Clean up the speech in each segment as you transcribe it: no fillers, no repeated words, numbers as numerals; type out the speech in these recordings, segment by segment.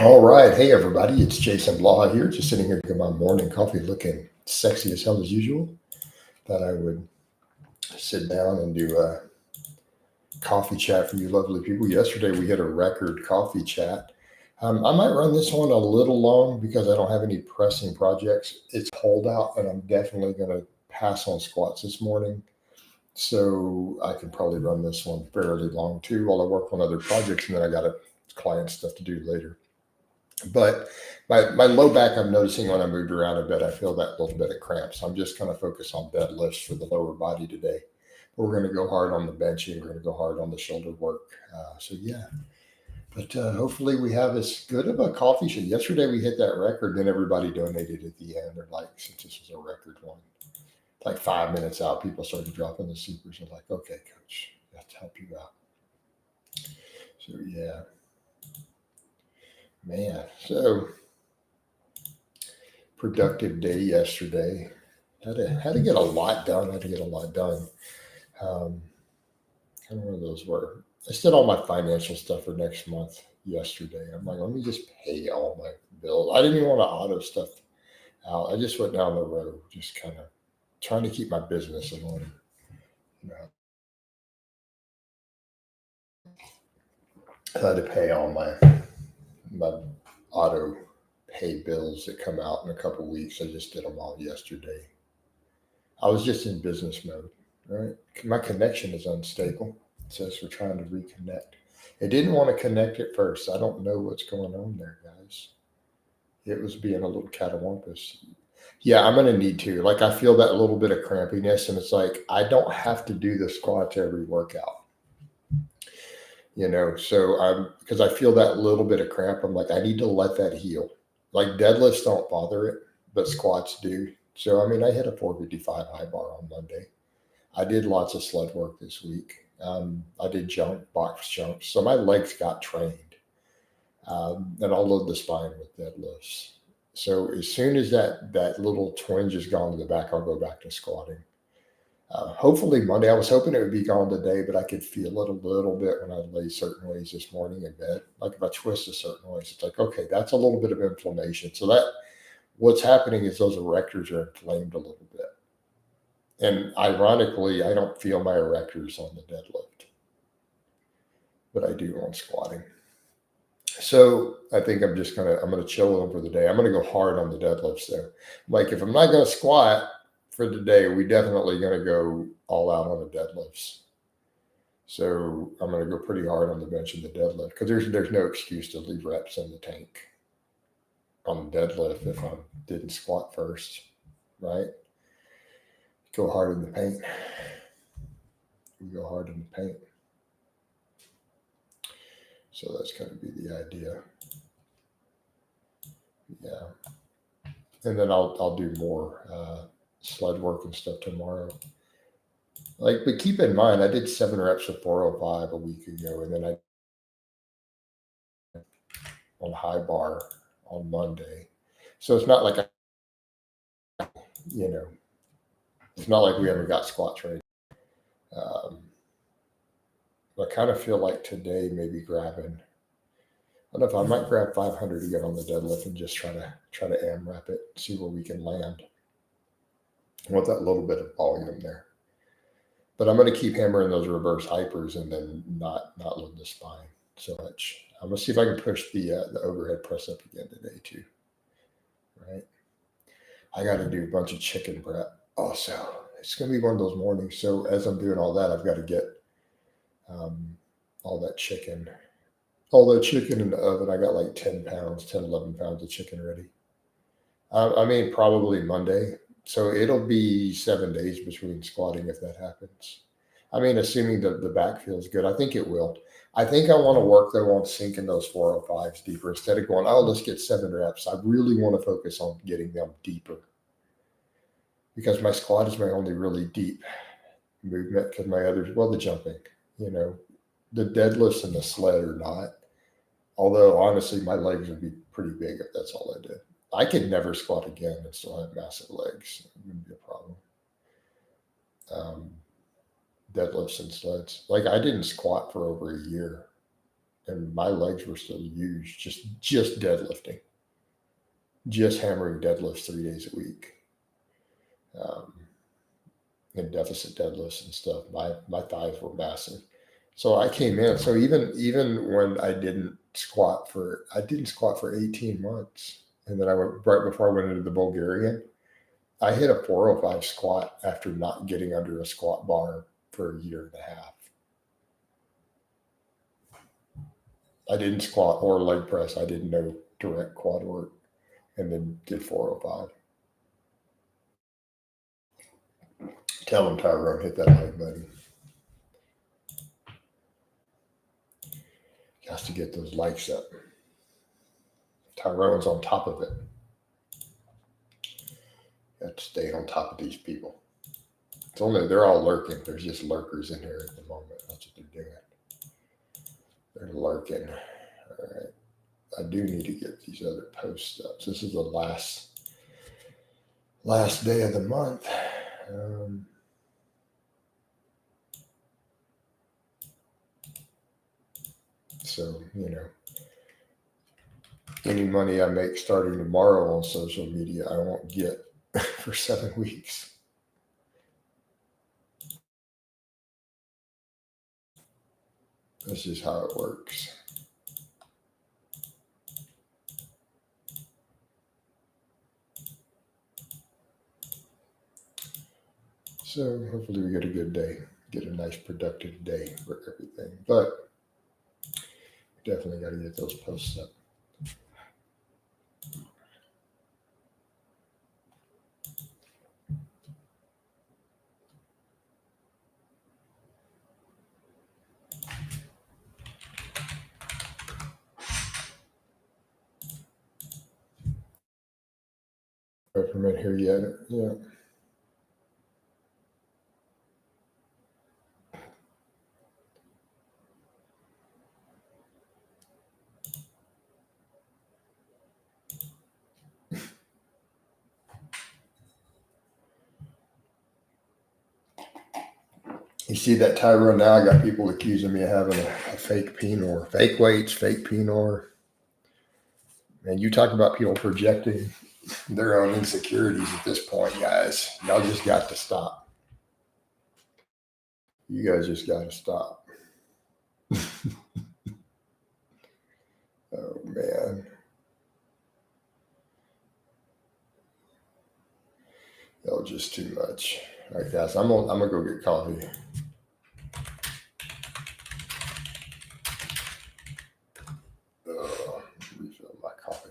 All right. Hey, everybody. It's Jason Blaha here, just sitting here drinking my morning coffee looking sexy as hell as usual. Thought I would sit down and do a coffee chat for you lovely people. Yesterday, we hit a record coffee chat. I might run this one a little long because I don't have any pressing projects. It's cold out, and I'm definitely going to pass on squats this morning. So I can probably run this one fairly long too while I work on other projects, and then I got a client stuff to do later. But my low back, I'm noticing when I moved around a bit, I feel that little bit of cramp. So I'm just going to focus on deadlifts for the lower body today. We're going to go hard on the benching. We're going to go hard on the shoulder work. So yeah, but hopefully we have as good of a coffee show. Yesterday we hit that record, then everybody donated at the end. They're like, since this was a record one, like 5 minutes out, people started dropping the supers. I'm like, okay, coach, that's help you out. So yeah, man. So productive day yesterday. Had to get a lot done. Had to get a lot done. Um, kind of one of those where I did all my financial stuff for next month yesterday. I'm like, let me just pay all my bills. I didn't even want to auto stuff out. I just went down the road, just kind of trying to keep my business in order. You know, I had to pay all my auto pay bills that come out in a couple weeks. I just did them all yesterday. I was just in business mode, right? My connection is unstable. It says we're trying to reconnect. It didn't want to connect at first. I don't know what's going on there, guys. It was being a little catawampus. Yeah, I'm gonna need to. Like I feel that little bit of crampiness, and it's like I don't have to do the squats every workout, So I'm because I feel that little bit of cramp. I'm like I need to let that heal. Like deadlifts don't bother it, but squats do. So I mean, I hit a 455 high bar on Monday. I did lots of sled work this week. I did jump, box jumps. So my legs got trained. And I'll load the spine with deadlifts. So as soon as that little twinge is gone to the back, I'll go back to squatting. Hopefully Monday. I was hoping it would be gone today, but I could feel it a little bit when I lay certain ways this morning in bed. Like if I twist a certain ways, it's like, okay, that's a little bit of inflammation. So that what's happening is those erectors are inflamed a little bit. And ironically, I don't feel my erectors on the deadlift, but I do on squatting. So I think I'm gonna chill with them for the day. I'm gonna go hard on the deadlifts though. Like if I'm not gonna squat for the day, we definitely gonna go all out on the deadlifts. So I'm gonna go pretty hard on the bench and the deadlift because there's no excuse to leave reps in the tank on the deadlift if I didn't squat first, right? Go hard in the paint. We go hard in the paint. So that's going to be the idea. Yeah, and then I'll do more sled work and stuff tomorrow. Like, but keep in mind, I did 7 reps of 405 a week ago, and then I on high bar on Monday. So it's not like you know, it's not like we haven't got squat training. Um, I kind of feel like today maybe grabbing. I don't know if I might grab 500 again on the deadlift and just try to AMRAP it, see where we can land. I want that little bit of volume there. But I'm going to keep hammering those reverse hypers and then not load the spine so much. I'm going to see if I can push the overhead press up again today too. Right? I got to do a bunch of chicken prep also. It's going to be one of those mornings. So as I'm doing all that, I've got to get um, all that chicken in the oven. I got like 10 pounds, 10, 11 pounds of chicken ready. I mean, probably Monday. So it'll be 7 days between squatting if that happens. I mean, assuming the back feels good, I think it will. I think I want to work though on sinking those 405s deeper instead of going, oh, let's get 7 reps. I really want to focus on getting them deeper because my squat is my only really deep movement because my others, well, the jumping, you know, the deadlifts and the sled are not. Although honestly, my legs would be pretty big if that's all I did. I could never squat again and still have massive legs. It wouldn't be a problem. Um, Deadlifts and sleds. Like I didn't squat for over a year, and my legs were still huge, just deadlifting, just hammering deadlifts 3 days a week, and deficit deadlifts and stuff. My thighs were massive. So I came in. So even when I didn't squat for 18 months, and then I went right before I went into the Bulgarian, I hit a 405 squat after not getting under a squat bar for a year and a half. I didn't squat or leg press. I didn't know direct quad work, and then did 405. Tell him, Tyrone, hit that like button. Has to get those likes up. Tyrone's on top of it. You have to stay on top of these people. They're all lurking. There's just lurkers in here at the moment. That's what they're doing. They're lurking. All right. I do need to get these other posts up. So this is the last day of the month. So, any money I make starting tomorrow on social media, I won't get for 7 weeks. That's just how it works. So hopefully we get a good day, get a nice productive day for everything. But definitely got to get those posts up. Peppermint here yet? Yeah. You see that, Tyrone? Now I got people accusing me of having a fake penor, fake weights, fake penor. And you talk about people projecting their own insecurities at this point, guys. Y'all just got to stop. You guys just got to stop. Oh, man. Y'all just too much. All right, guys, I'm gonna go get coffee. Refill my coffee.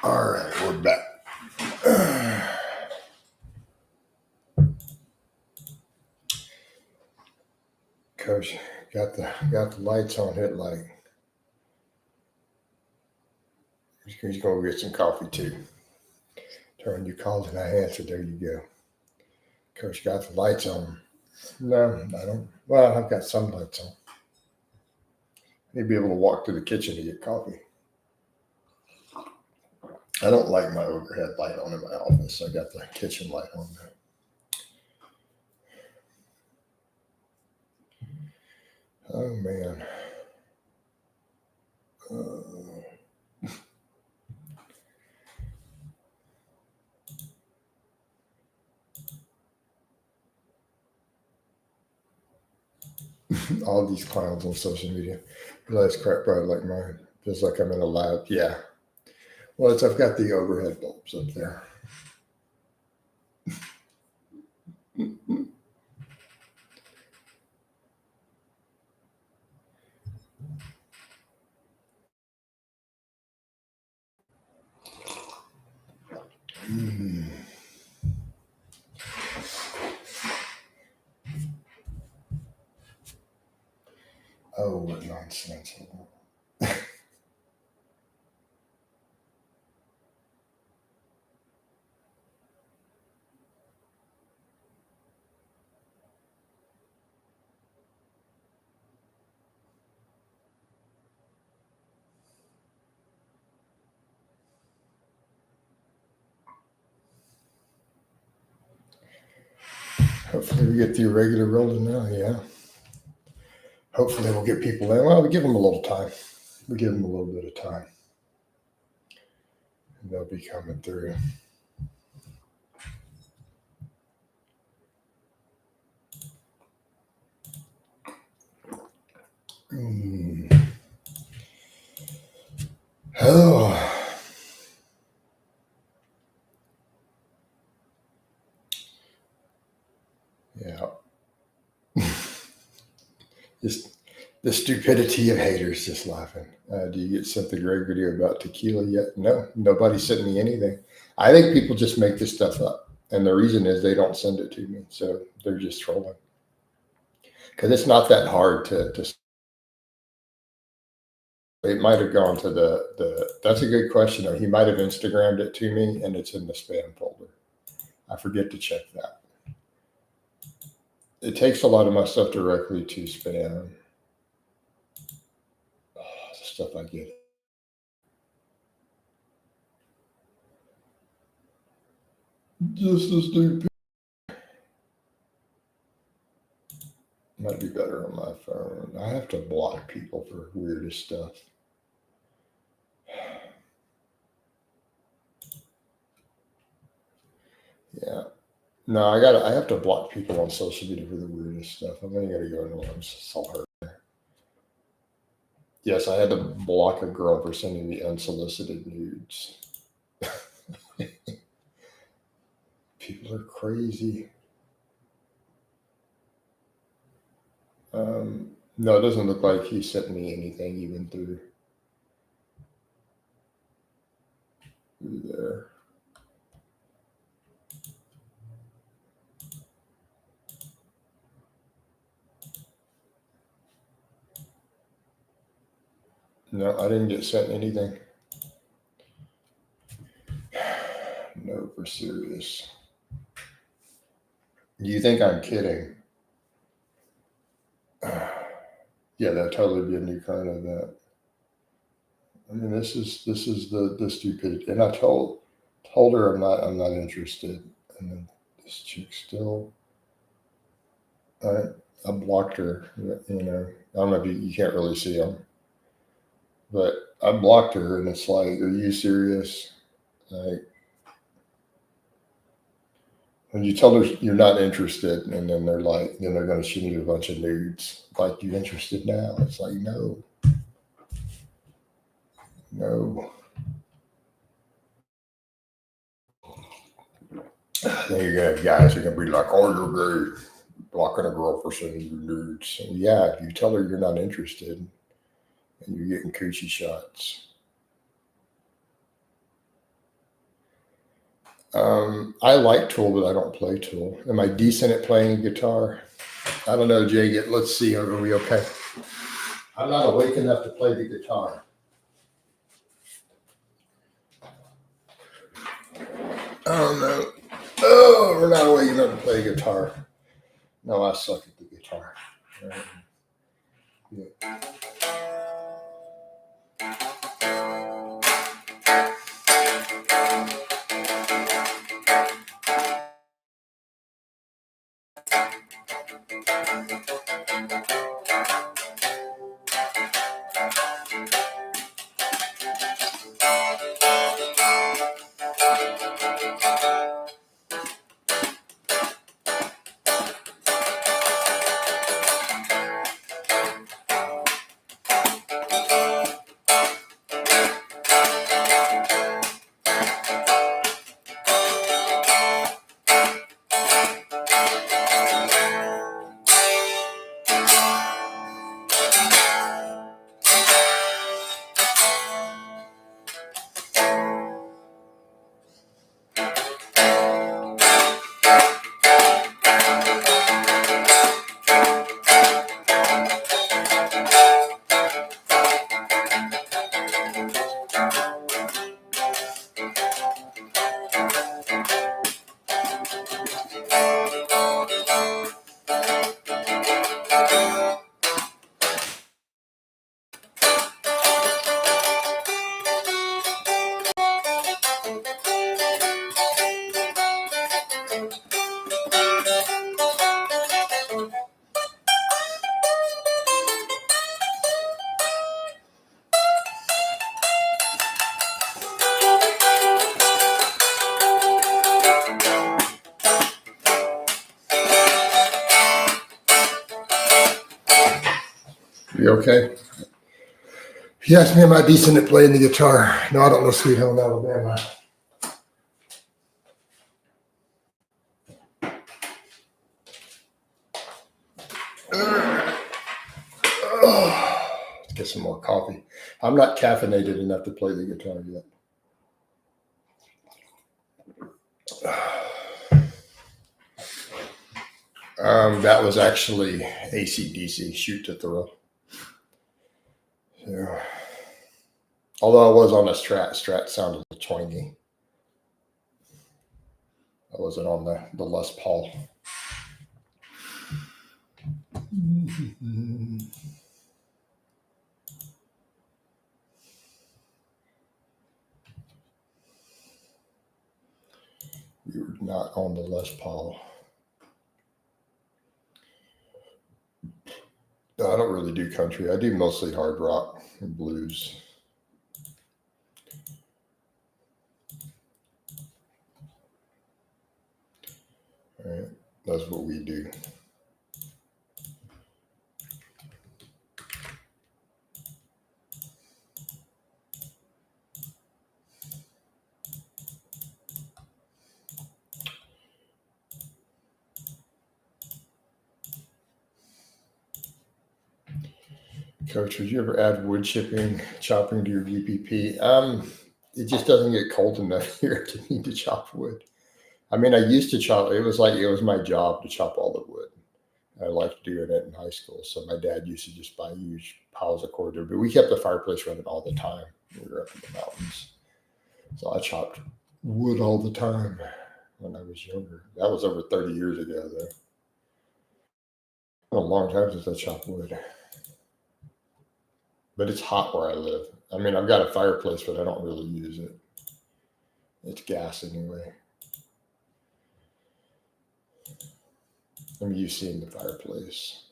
All right, we're back. Coach, got the lights on. Hit light. He's gonna get some coffee too. Turn, you called and I answered. There you go. Coach got the lights on. No, I don't. Well, I've got some lights on. You'd be able to walk to the kitchen to get coffee. I don't like my overhead light on in my office. I got the kitchen light on there. Oh man. All these clowns on social media. Realize crap bright like mine. Feels like I'm in a lab. Yeah. Well, I've got the overhead bulbs up there. Oh, what nonsense. Hopefully we get the irregular rolling now, yeah. Hopefully we'll get people in. Well, we give them a little time. We give them a little bit of time. And they'll be coming through. Oh. Yeah. Just the stupidity of haters just laughing. Do you get sent the great video about tequila yet? No, nobody sent me anything. I think people just make this stuff up. And the reason is they don't send it to me. So they're just trolling. Because it's not that hard to it might have gone to that's a good question though. He might have Instagrammed it to me and it's in the spam folder. I forget to check that. It takes a lot of my stuff directly to spam. Oh, the stuff I get. Just as stupid. Might be better on my phone. I have to block people for weirdest stuff. Yeah. No, I have to block people on social media for the weirdest stuff. I'm only gonna go into one. Saw her. Yes, I had to block a girl for sending me unsolicited nudes. People are crazy. No, it doesn't look like he sent me anything even through there. No, I didn't get sent anything. No, for serious. You think I'm kidding? Yeah, that'd totally be a new kind of that. I mean, this is the stupidity. And I told her I'm not interested. And then this chick still I blocked her, you know. I don't know if you can't really see them. But I blocked her and it's like, are you serious? Like when you tell her you're not interested and then they're going to shoot you a bunch of nudes. Like, you interested now? It's like, no. Then you're gonna have guys who are gonna be like, "Oh, you're gay, blocking a girl for sending you nudes." And yeah, if you tell her you're not interested, and you're getting coochie shots. I like Tool, but I don't play Tool. Am I decent at playing guitar? I don't know, Jay. Let's see. Are we okay? I'm not awake enough to play the guitar. Oh no. Oh, we're not awake enough to play guitar. No, I suck at the guitar. Yeah. You okay? He asked me, am I decent at playing the guitar? No, I don't know Sweet Home Alabama. Let's get some more coffee. I'm not caffeinated enough to play the guitar yet. That was actually AC/DC, Shoot to Thrill. Yeah. Although I was on a Strat sounded twangy. I wasn't on the Les Paul. We were not on the Les Paul. No, I don't really do country. I do mostly hard rock and blues. All right, that's what we do. Coach, would you ever add wood chopping to your GPP? It just doesn't get cold enough here to need to chop wood. I mean, I used to chop. It was my job to chop all the wood. I liked doing it in high school. So my dad used to just buy huge piles of cordwood, but we kept the fireplace running all the time. We were up in the mountains. So I chopped wood all the time when I was younger. That was over 30 years ago, though. A long time since I chopped wood. But it's hot where I live. I mean, I've got a fireplace, but I don't really use it. It's gas anyway. I'm used to seeing the fireplace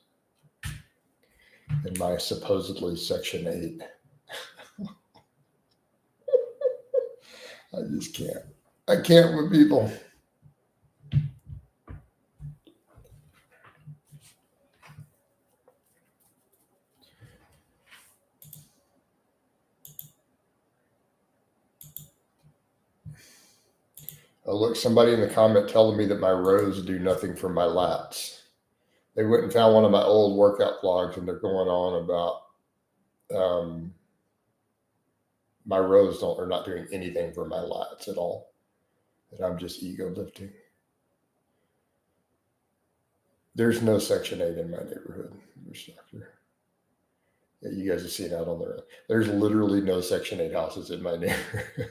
in my supposedly Section 8. I just can't. I can't with people. Oh, look, somebody in the comment telling me that my rows do nothing for my lats. They went and found one of my old workout vlogs, and they're going on about my rows are not doing anything for my lats at all. that I'm just ego lifting. There's no Section 8 in my neighborhood, Mr. Doctor. Yeah, you guys have seen out on the road. There's literally no Section 8 houses in my neighborhood.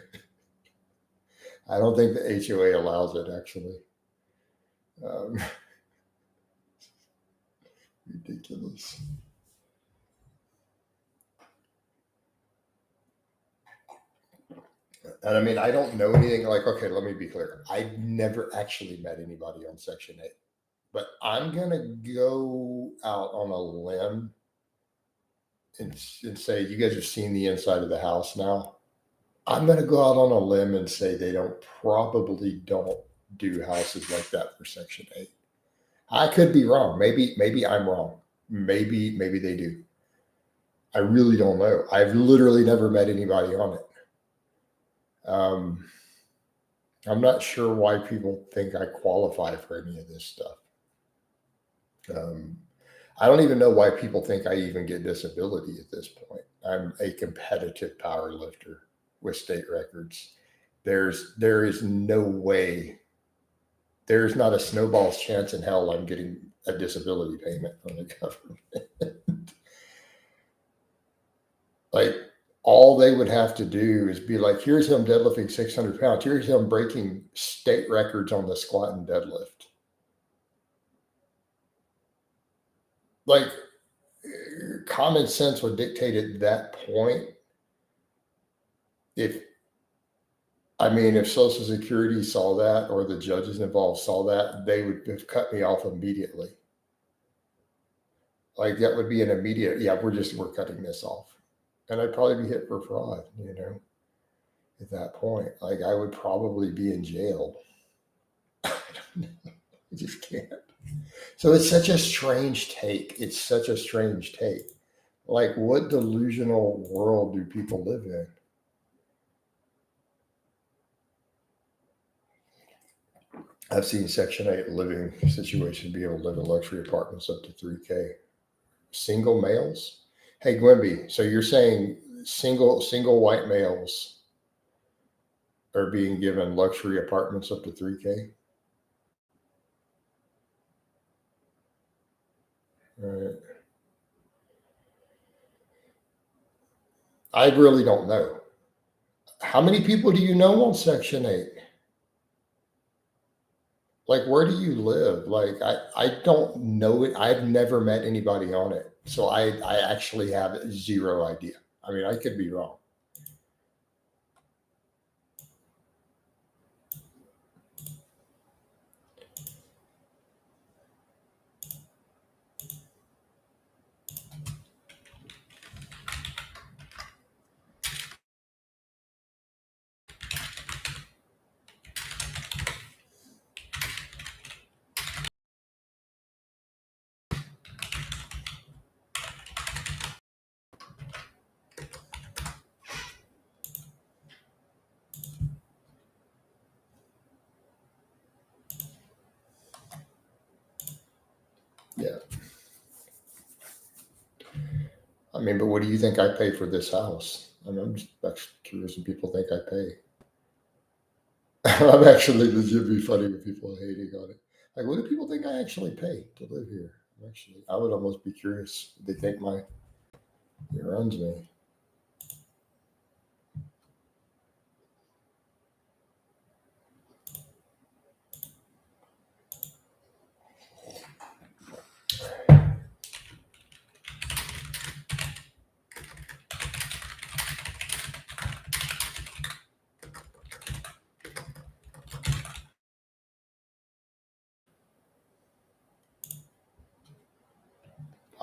I don't think the HOA allows it, actually. Ridiculous. And I mean, I don't know anything like, okay, let me be clear. I've never actually met anybody on Section 8, but I'm going to go out on a limb and say, you guys have seen the inside of the house now. I'm going to go out on a limb and say they probably don't do houses like that for Section 8. I could be wrong. Maybe I'm wrong. Maybe they do. I really don't know. I've literally never met anybody on it. I'm not sure why people think I qualify for any of this stuff. I don't even know why people think I even get disability at this point. I'm a competitive power lifter with state records. There is no way. There's not a snowball's chance in hell I'm getting a disability payment from the government. Like, all they would have to do is be like, here's him deadlifting 600 pounds. Here's him breaking state records on the squat and deadlift. Like, common sense would dictate at that point. If Social Security saw that, or the judges involved saw that, they would have cut me off immediately. Like, that would be an immediate, yeah, we're cutting this off. And I'd probably be hit for fraud, at that point. Like, I would probably be in jail. I don't know. I just can't. So it's such a strange take. Like, what delusional world do people live in? I've seen Section 8 living situation be able to live in luxury apartments up to $3K. Single males? Hey, Gwenby, so you're saying single white males are being given luxury apartments up to $3K? Right. I really don't know. How many people do you know on Section 8? Like, where do you live? Like, I don't know it. I've never met anybody on it. So I actually have zero idea. I mean, I could be wrong. Yeah. I mean, but what do you think I pay for this house? I mean, I'm just curious if people think I pay. I'm actually legit be funny with people hating on it. Like, what do people think I actually pay to live here? I would almost be curious. They think it runs me.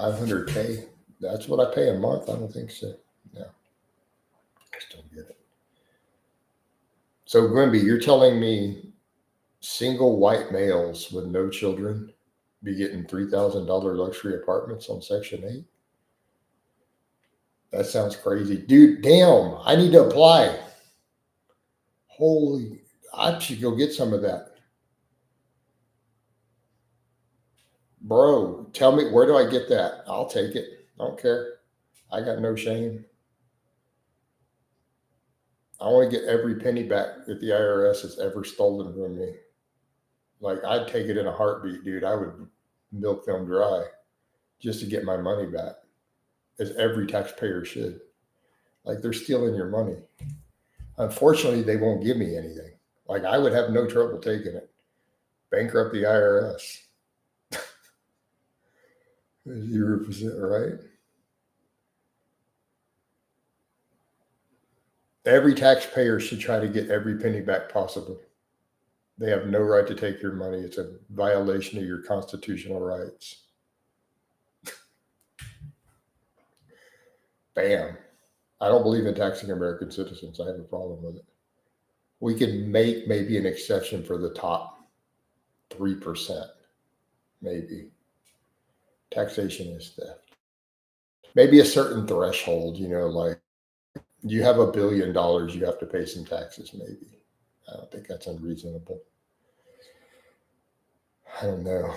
$500K. That's what I pay a month. I don't think so. No, I just don't get it. So, Grimby, you're telling me single white males with no children be getting $3,000 luxury apartments on Section 8? That sounds crazy. Dude, damn, I need to apply. Holy, I should go get some of that. Bro, tell me, where do I get that? I'll take it. I don't care. I got no shame. I want to get every penny back that the IRS has ever stolen from me. Like, I'd take it in a heartbeat, dude. I would milk them dry just to get my money back, as every taxpayer should. Like, they're stealing your money. Unfortunately, they won't give me anything. Like, I would have no trouble taking it. Bankrupt the IRS. 0%, right? Every taxpayer should try to get every penny back possible. They have no right to take your money. It's a violation of your constitutional rights. Bam. I don't believe in taxing American citizens. I have a problem with it. We can make maybe an exception for the top 3%, maybe. Taxation is theft. Maybe a certain threshold, like you have $1 billion, you have to pay some taxes, maybe. I don't think that's unreasonable. I don't know.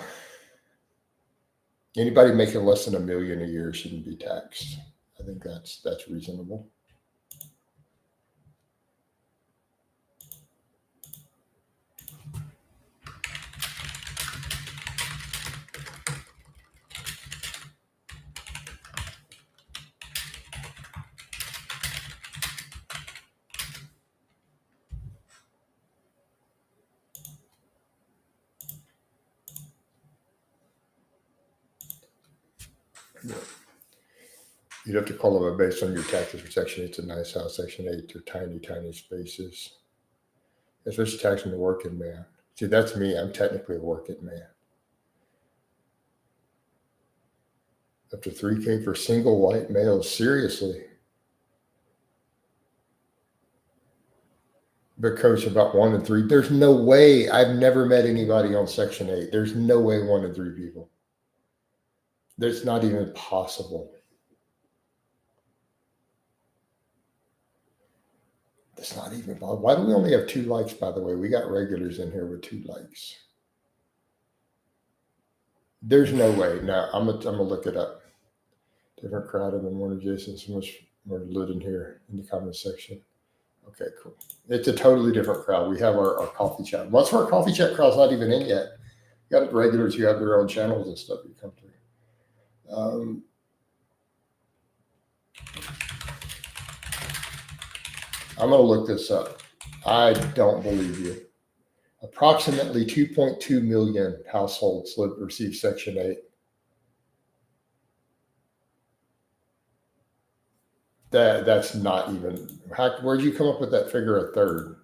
Anybody making less than $1 million a year shouldn't be taxed. I think that's reasonable. You'd have to call them based on your taxes for Section 8's a nice house. Section 8, they're tiny, tiny spaces. Especially taxing the working man. See, that's me. I'm technically a working man. Up to $3,000 for single white males. Seriously. But coach, about 1 in 3. There's no way. I've never met anybody on Section 8. There's no way 1 in 3 people. That's not even possible. That's not even possible. Why do we only have 2 likes, by the way? We got regulars in here with 2 likes. There's no way. Now, I'm gonna look it up. Different crowd than one of Jason. So much more lit in here in the comment section. Okay, cool. It's a totally different crowd. We have our coffee chat. Most of our coffee chat crowd's not even in yet. You got regulars who have their own channels and stuff you come through. I'm going to look this up. I don't believe you. Approximately 2.2 million households receive Section 8. That's not even. Where'd you come up with that figure, a third?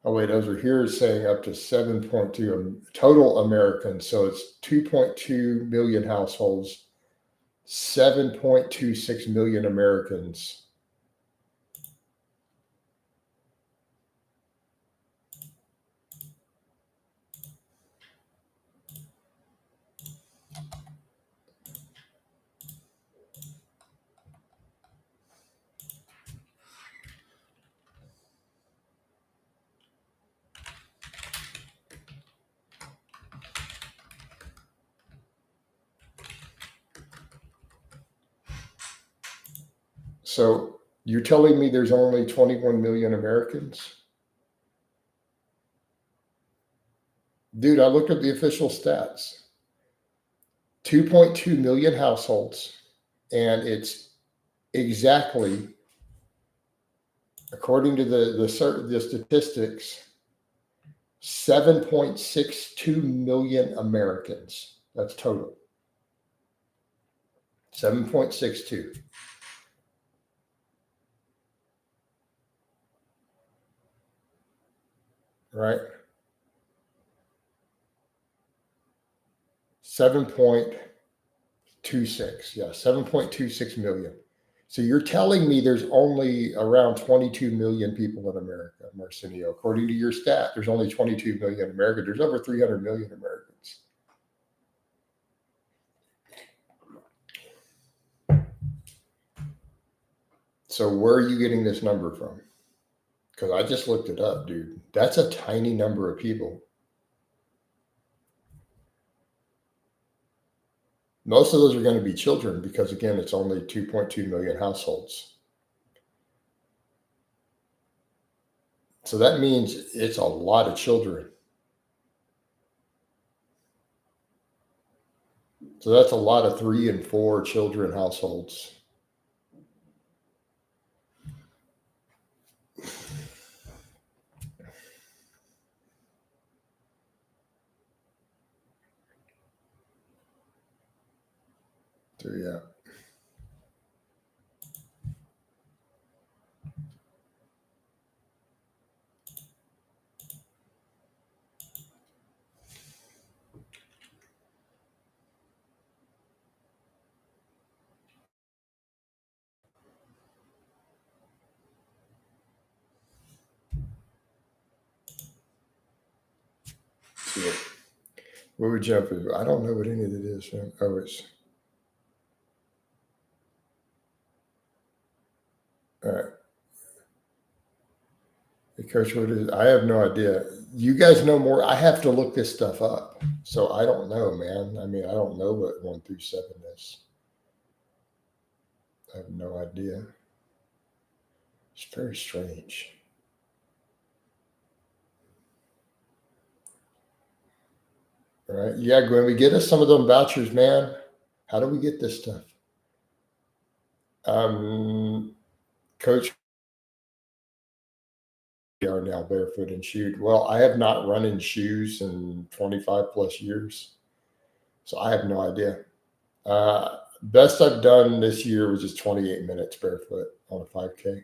Oh, wait, over here is saying up to 7.2 total Americans. So it's 2.2 million households, 7.26 million Americans. So you're telling me there's only 21 million Americans? Dude, I looked at the official stats. 2.2 million households, and it's exactly, according to the statistics, 7.62 million Americans. That's total. 7.62. Right? 7.26. Yeah, 7.26 million. So you're telling me there's only around 22 million people in America, Marcinio. According to your stat, there's only 22 million Americans. There's over 300 million Americans. So where are you getting this number from? Because I just looked it up, dude. That's a tiny number of people. Most of those are going to be children because, again, it's only 2.2 million households. So that means it's a lot of children. So that's a lot of 3 and 4 children households. So yeah. So what would jump is? I don't know what any of it is. Oh, it's all right. Coach, what is? I have no idea. You guys know more. I have to look this stuff up, so I don't know, man. I mean, I don't know what 1 through 7 is. I have no idea. It's very strange. All right. Yeah, Gwen, we get us some of them vouchers, man. How do we get this stuff? Coach, we are now barefoot and shoot. Well, I have not run in shoes in 25 plus years, so I have no idea. Best I've done this year was just 28 minutes barefoot on a 5K.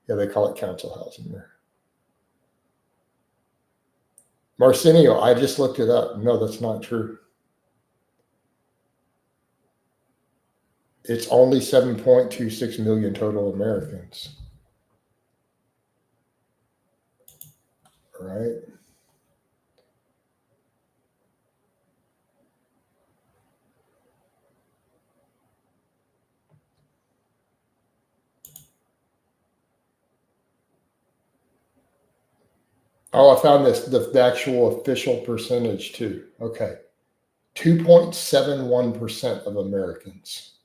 Yeah, they call it council housing there. Marcinio, I just looked it up. No, that's not true. It's only 7.26 million total Americans. All right. Oh, I found this, the actual official percentage too. Okay. 2.71% of Americans.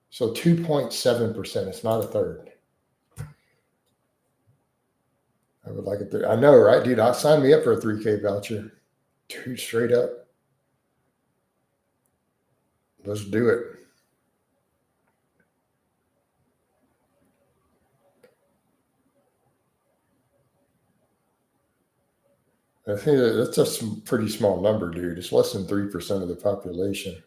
So 2.7%. It's not a third. I would like it. I know, right, dude? I'll sign me up for a 3K voucher. Dude, straight up. Let's do it. I think that's a pretty small number, dude. It's less than 3% of the population.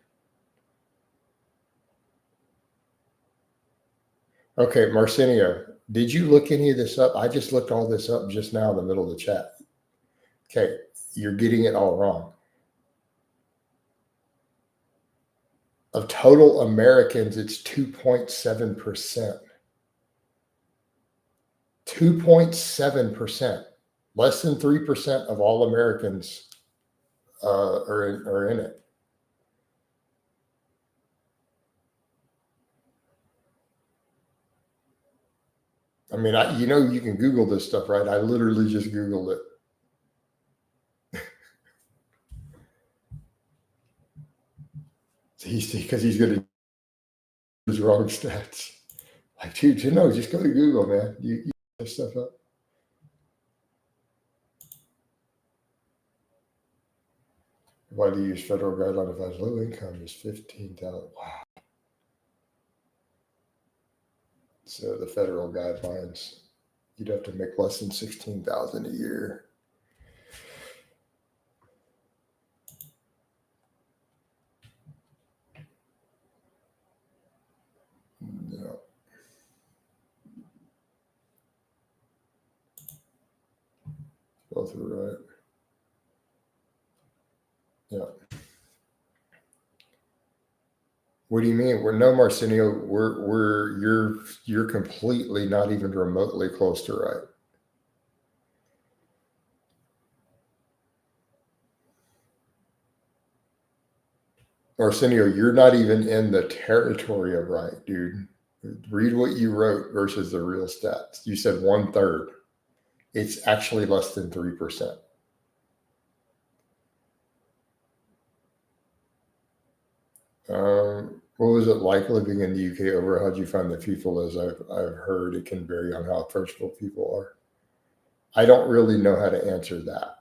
Okay, Marcinio, did you look any of this up? I just looked all this up just now in the middle of the chat. Okay, you're getting it all wrong. Of total Americans, it's 2.7%. 2.7%. Less than 3% of all Americans are in it. I mean, you can Google this stuff, right? I literally just Googled it. Because he's going to use wrong stats. Like, dude, just go to Google, man. You this stuff up. Why do you use federal guideline advised low income is 15,000? Wow. So the federal guidelines, you'd have to make less than 16,000 a year. Yeah. Both are right. Yeah. What do you mean? We're no Marcinio. You're completely not even remotely close to right. Marcinio, you're not even in the territory of right, dude. Read what you wrote versus the real stats. You said 1/3. It's actually less than 3%. What was it like living in the UK overall? How'd you find the people? As I've heard, it can vary on how approachable people are. I don't really know how to answer that.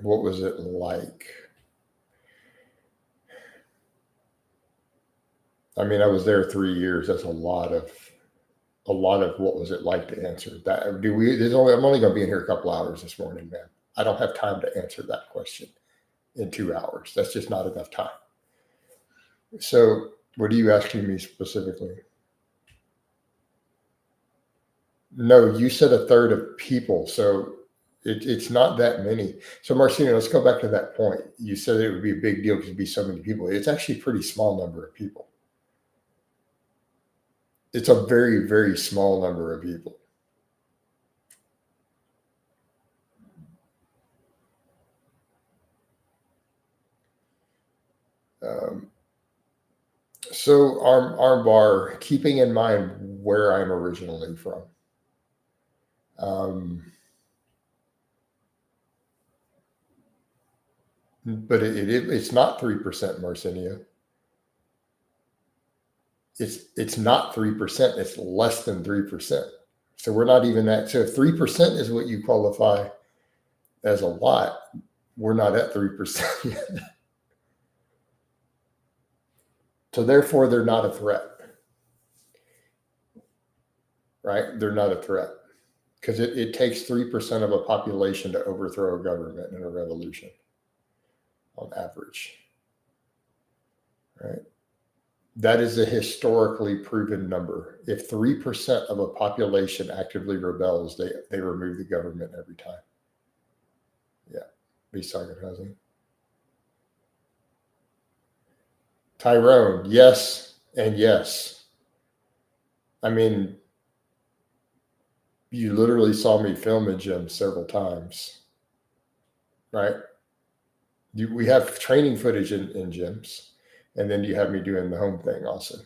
What was it like? I mean, I was there 3 years. That's a lot of what was it like to answer that. I'm only going to be in here a couple hours this morning, man. I don't have time to answer that question in 2 hours. That's just not enough time. So, what are you asking me specifically? No, you said a third of people, so it's not that many. So, Marcino, let's go back to that point. You said it would be a big deal because it'd be so many people. It's actually a pretty small number of people. It's a very, very small number of people. So armbar, keeping in mind where I'm originally from. But it's not 3%, Marcinia. It's not 3%. It's less than 3%. So we're not even that. So if 3% is what you qualify as a lot, we're not at 3% yet. So therefore, they're not a threat, right? They're not a threat because it takes 3% of a population to overthrow a government in a revolution on average, right? That is a historically proven number. If 3% of a population actively rebels, they remove the government every time. Yeah, be sarcasm. Tyrone, yes and yes. I mean, you literally saw me film a gym several times, right? We have training footage in gyms, and then you have me doing the home thing also.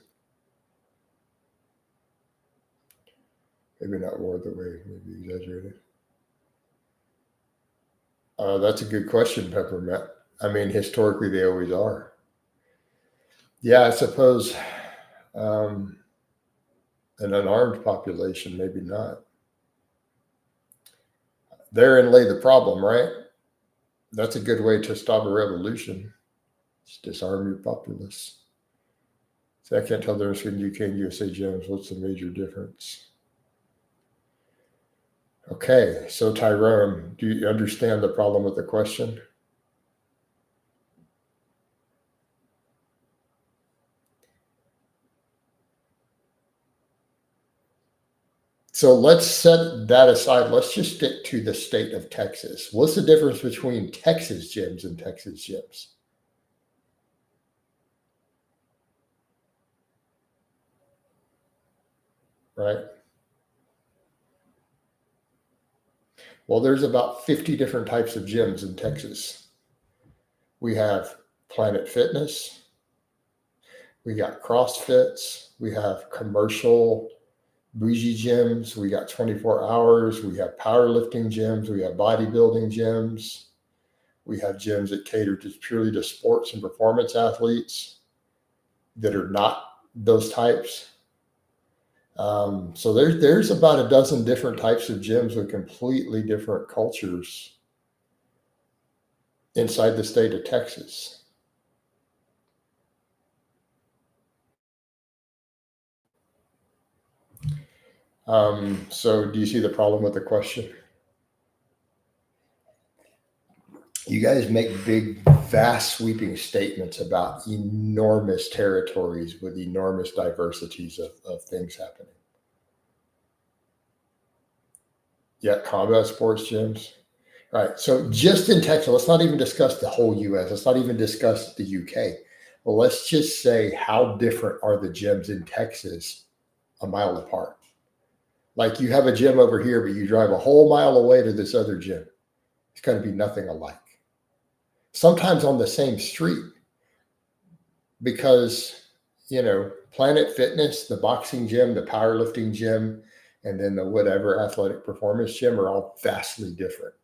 Maybe not more the way, maybe exaggerated. That's a good question, Peppermint. I mean, historically, they always are. Yeah, I suppose an unarmed population, maybe not. Therein lay the problem, right? That's a good way to stop a revolution. Just disarm your populace. So I can't tell the difference between UK and USA gyms. What's the major difference? Okay, so Tyrone, do you understand the problem with the question? So let's set that aside. Let's just stick to the state of Texas. What's the difference between Texas gyms and Texas gyms? Right? Well, there's about 50 different types of gyms in Texas. We have Planet Fitness, we got CrossFits, we have commercial bougie gyms, we got 24 hours, we have powerlifting gyms, we have bodybuilding gyms, we have gyms that cater just purely to sports and performance athletes that are not those types. So there's about a dozen different types of gyms with completely different cultures inside the state of Texas. So do you see the problem with the question? You guys make big, vast, sweeping statements about enormous territories with enormous diversities of things happening. Yeah, combat sports gyms. Right. So just in Texas, let's not even discuss the whole US. Let's not even discuss the UK. Well, let's just say how different are the gyms in Texas a mile apart. Like you have a gym over here, but you drive a whole mile away to this other gym. It's going to be nothing alike. Sometimes on the same street, because, Planet Fitness, the boxing gym, the powerlifting gym, and then the whatever athletic performance gym are all vastly different.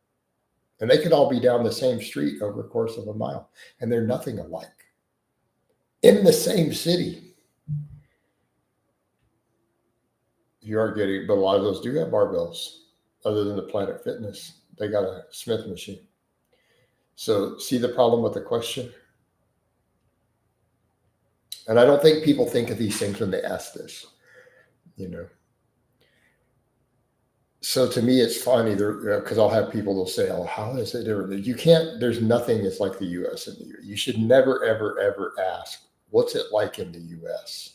And they could all be down the same street over a course of a mile, and they're nothing alike. In the same city. You are getting, but a lot of those do have barbells, other than the Planet Fitness. They got a Smith machine. So see the problem with the question? And I don't think people think of these things when they ask this, you know. So to me, it's funny because I'll have people that'll say, "Oh, how is it different?" You can't. There's nothing that's like the U.S. in the U.S. You should never, ever, ever ask, "What's it like in the U.S.?"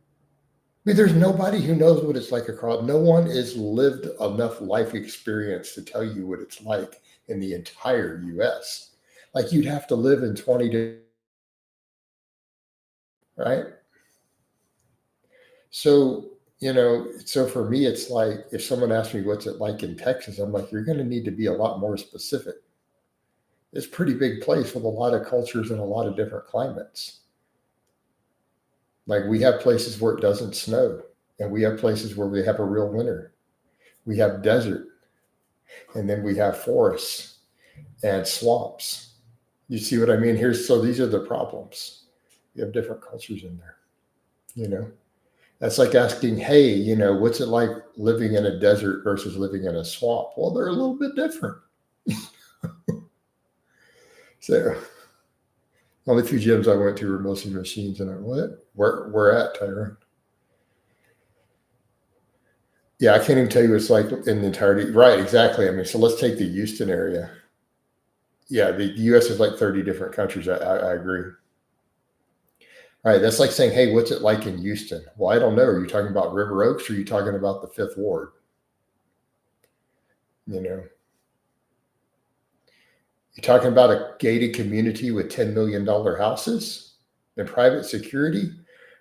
I mean, there's nobody who knows what it's like across. No one has lived enough life experience to tell you what it's like in the entire U.S. Like you'd have to live in 20 days, right? So, so for me, it's like if someone asks me what's it like in Texas, I'm like, you're going to need to be a lot more specific. It's a pretty big place with a lot of cultures and a lot of different climates. Like we have places where it doesn't snow, and we have places where we have a real winter. We have desert, and then we have forests and swamps. You see what I mean? So these are the problems. You have different cultures in there. That's like asking, hey, what's it like living in a desert versus living in a swamp? Well, they're a little bit different. So only few gyms I went to were mostly machines, and I'm what? Where at, Tyrone? Yeah, I can't even tell you what it's like in the entirety. Right, exactly. I mean, so let's take the Houston area. Yeah, the U.S. is like 30 different countries. I agree. All right, that's like saying, hey, what's it like in Houston? Well, I don't know. Are you talking about River Oaks or are you talking about the Fifth Ward? You're talking about a gated community with $10 million houses and private security?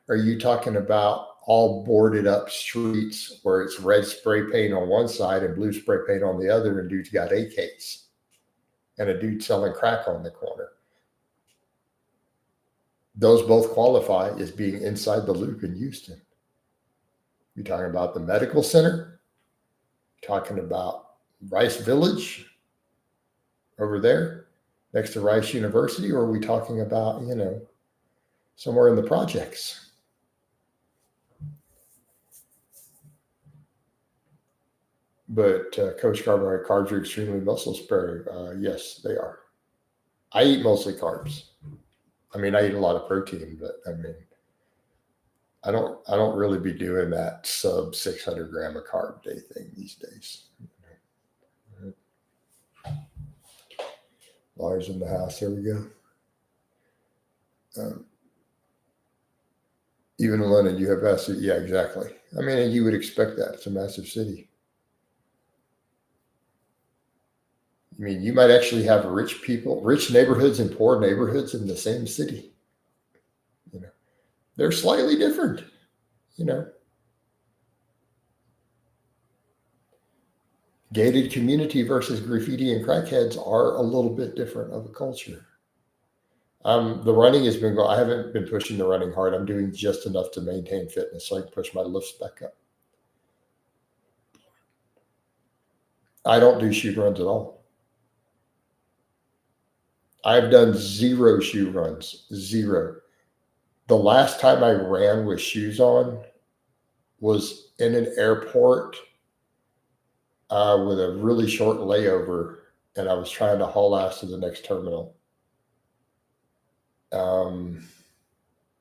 Or are you talking about all boarded up streets where it's red spray paint on one side and blue spray paint on the other, and dude's got AKs and a dude selling crack on the corner? Those both qualify as being inside the loop in Houston. You're talking about the medical center, talking about Rice Village over there next to Rice University, or are we talking about, somewhere in the projects? But Coach Carbohydrate carbs are extremely muscle sparing. Yes, they are. I eat mostly carbs. I mean, I eat a lot of protein, but I mean, I don't really be doing that sub 600 gram of carb day thing these days. Lars in the house. There we go. Even in London, you have massive. Yeah, exactly. I mean, you would expect that. It's a massive city. I mean, you might actually have rich neighborhoods and poor neighborhoods in the same city. They're slightly different. Gated community versus graffiti and crackheads are a little bit different of a culture. The running has been going. I haven't been pushing the running hard. I'm doing just enough to maintain fitness so I can push my lifts back up. I don't do shoe runs at all. I've done 0 shoe runs. 0. The last time I ran with shoes on was in an airport with a really short layover, and I was trying to haul ass to the next terminal. Trying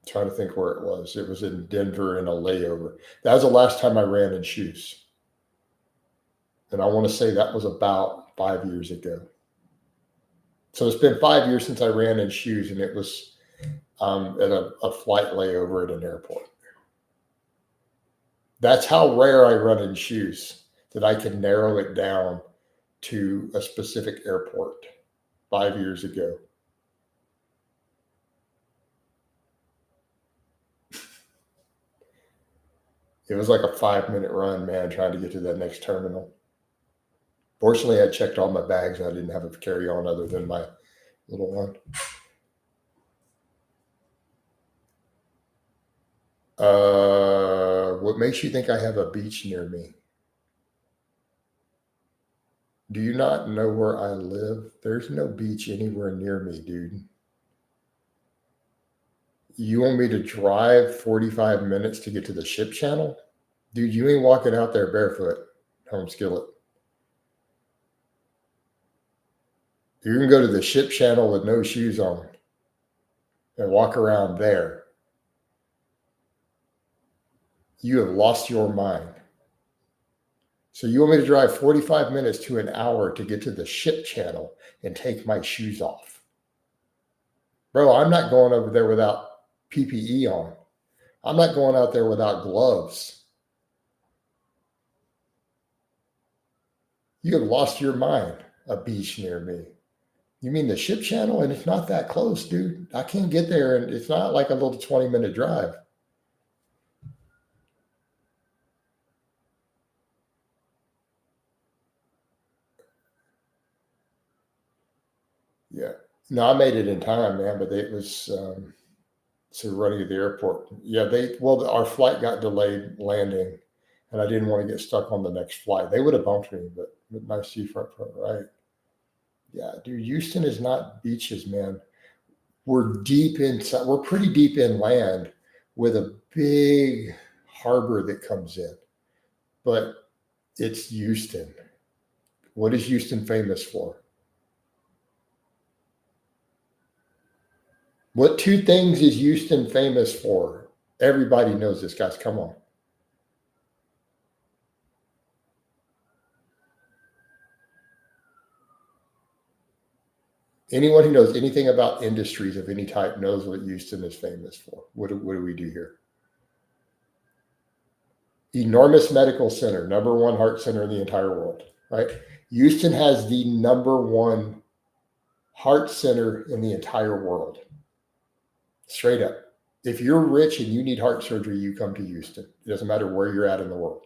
to think where it was. It was in Denver in a layover. That was the last time I ran in shoes. And I want to say that was about 5 years ago. So it's been 5 years since I ran in shoes, and it was at a flight layover at an airport. That's how rare I run in shoes, that I can narrow it down to a specific airport 5 years ago. It was like a 5-minute run, man, trying to get to that next terminal. Fortunately, I checked all my bags and I didn't have a carry-on other than my little one. What makes you think I have a beach near me? Do you not know where I live? There's no beach anywhere near me, dude. You want me to drive 45 minutes to get to the ship channel? Dude, you ain't walking out there barefoot, home skillet. You can go to the ship channel with no shoes on and walk around there. You have lost your mind. So you want me to drive 45 minutes to an hour to get to the ship channel and take my shoes off? Bro, I'm not going over there without PPE on. I'm not going out there without gloves. You have lost your mind. A beach near me. You mean the ship channel? And it's not that close, dude. I can't get there, and it's not like a little 20-minute drive. Yeah. No, I made it in time, man, but it was so running to the airport. Yeah, our flight got delayed landing, and I didn't want to get stuck on the next flight. They would have bumped me, but nice seafront front, right? Yeah, dude, Houston is not beaches, man. We're deep inside. We're pretty deep inland with a big harbor that comes in, but it's Houston. What is Houston famous for? What two things is Houston famous for? Everybody knows this, guys. Come on. Anyone who knows anything about industries of any type knows what Houston is famous for. What do we do here? Enormous medical center, number one heart center in the entire world, right? Houston has the number one heart center in the entire world. Straight up. If you're rich and you need heart surgery, you come to Houston. It doesn't matter where you're at in the world.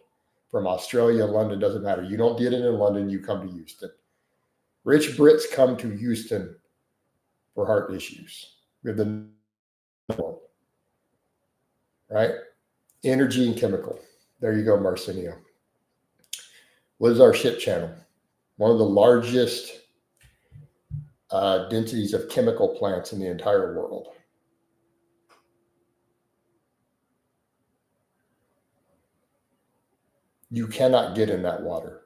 From Australia, London, doesn't matter. You don't get it in London, you come to Houston. Rich Brits come to Houston for heart issues. We have the world, right? Energy and chemical. There you go, Marcinio. What is our ship channel? One of the largest densities of chemical plants in the entire world. You cannot get in that water.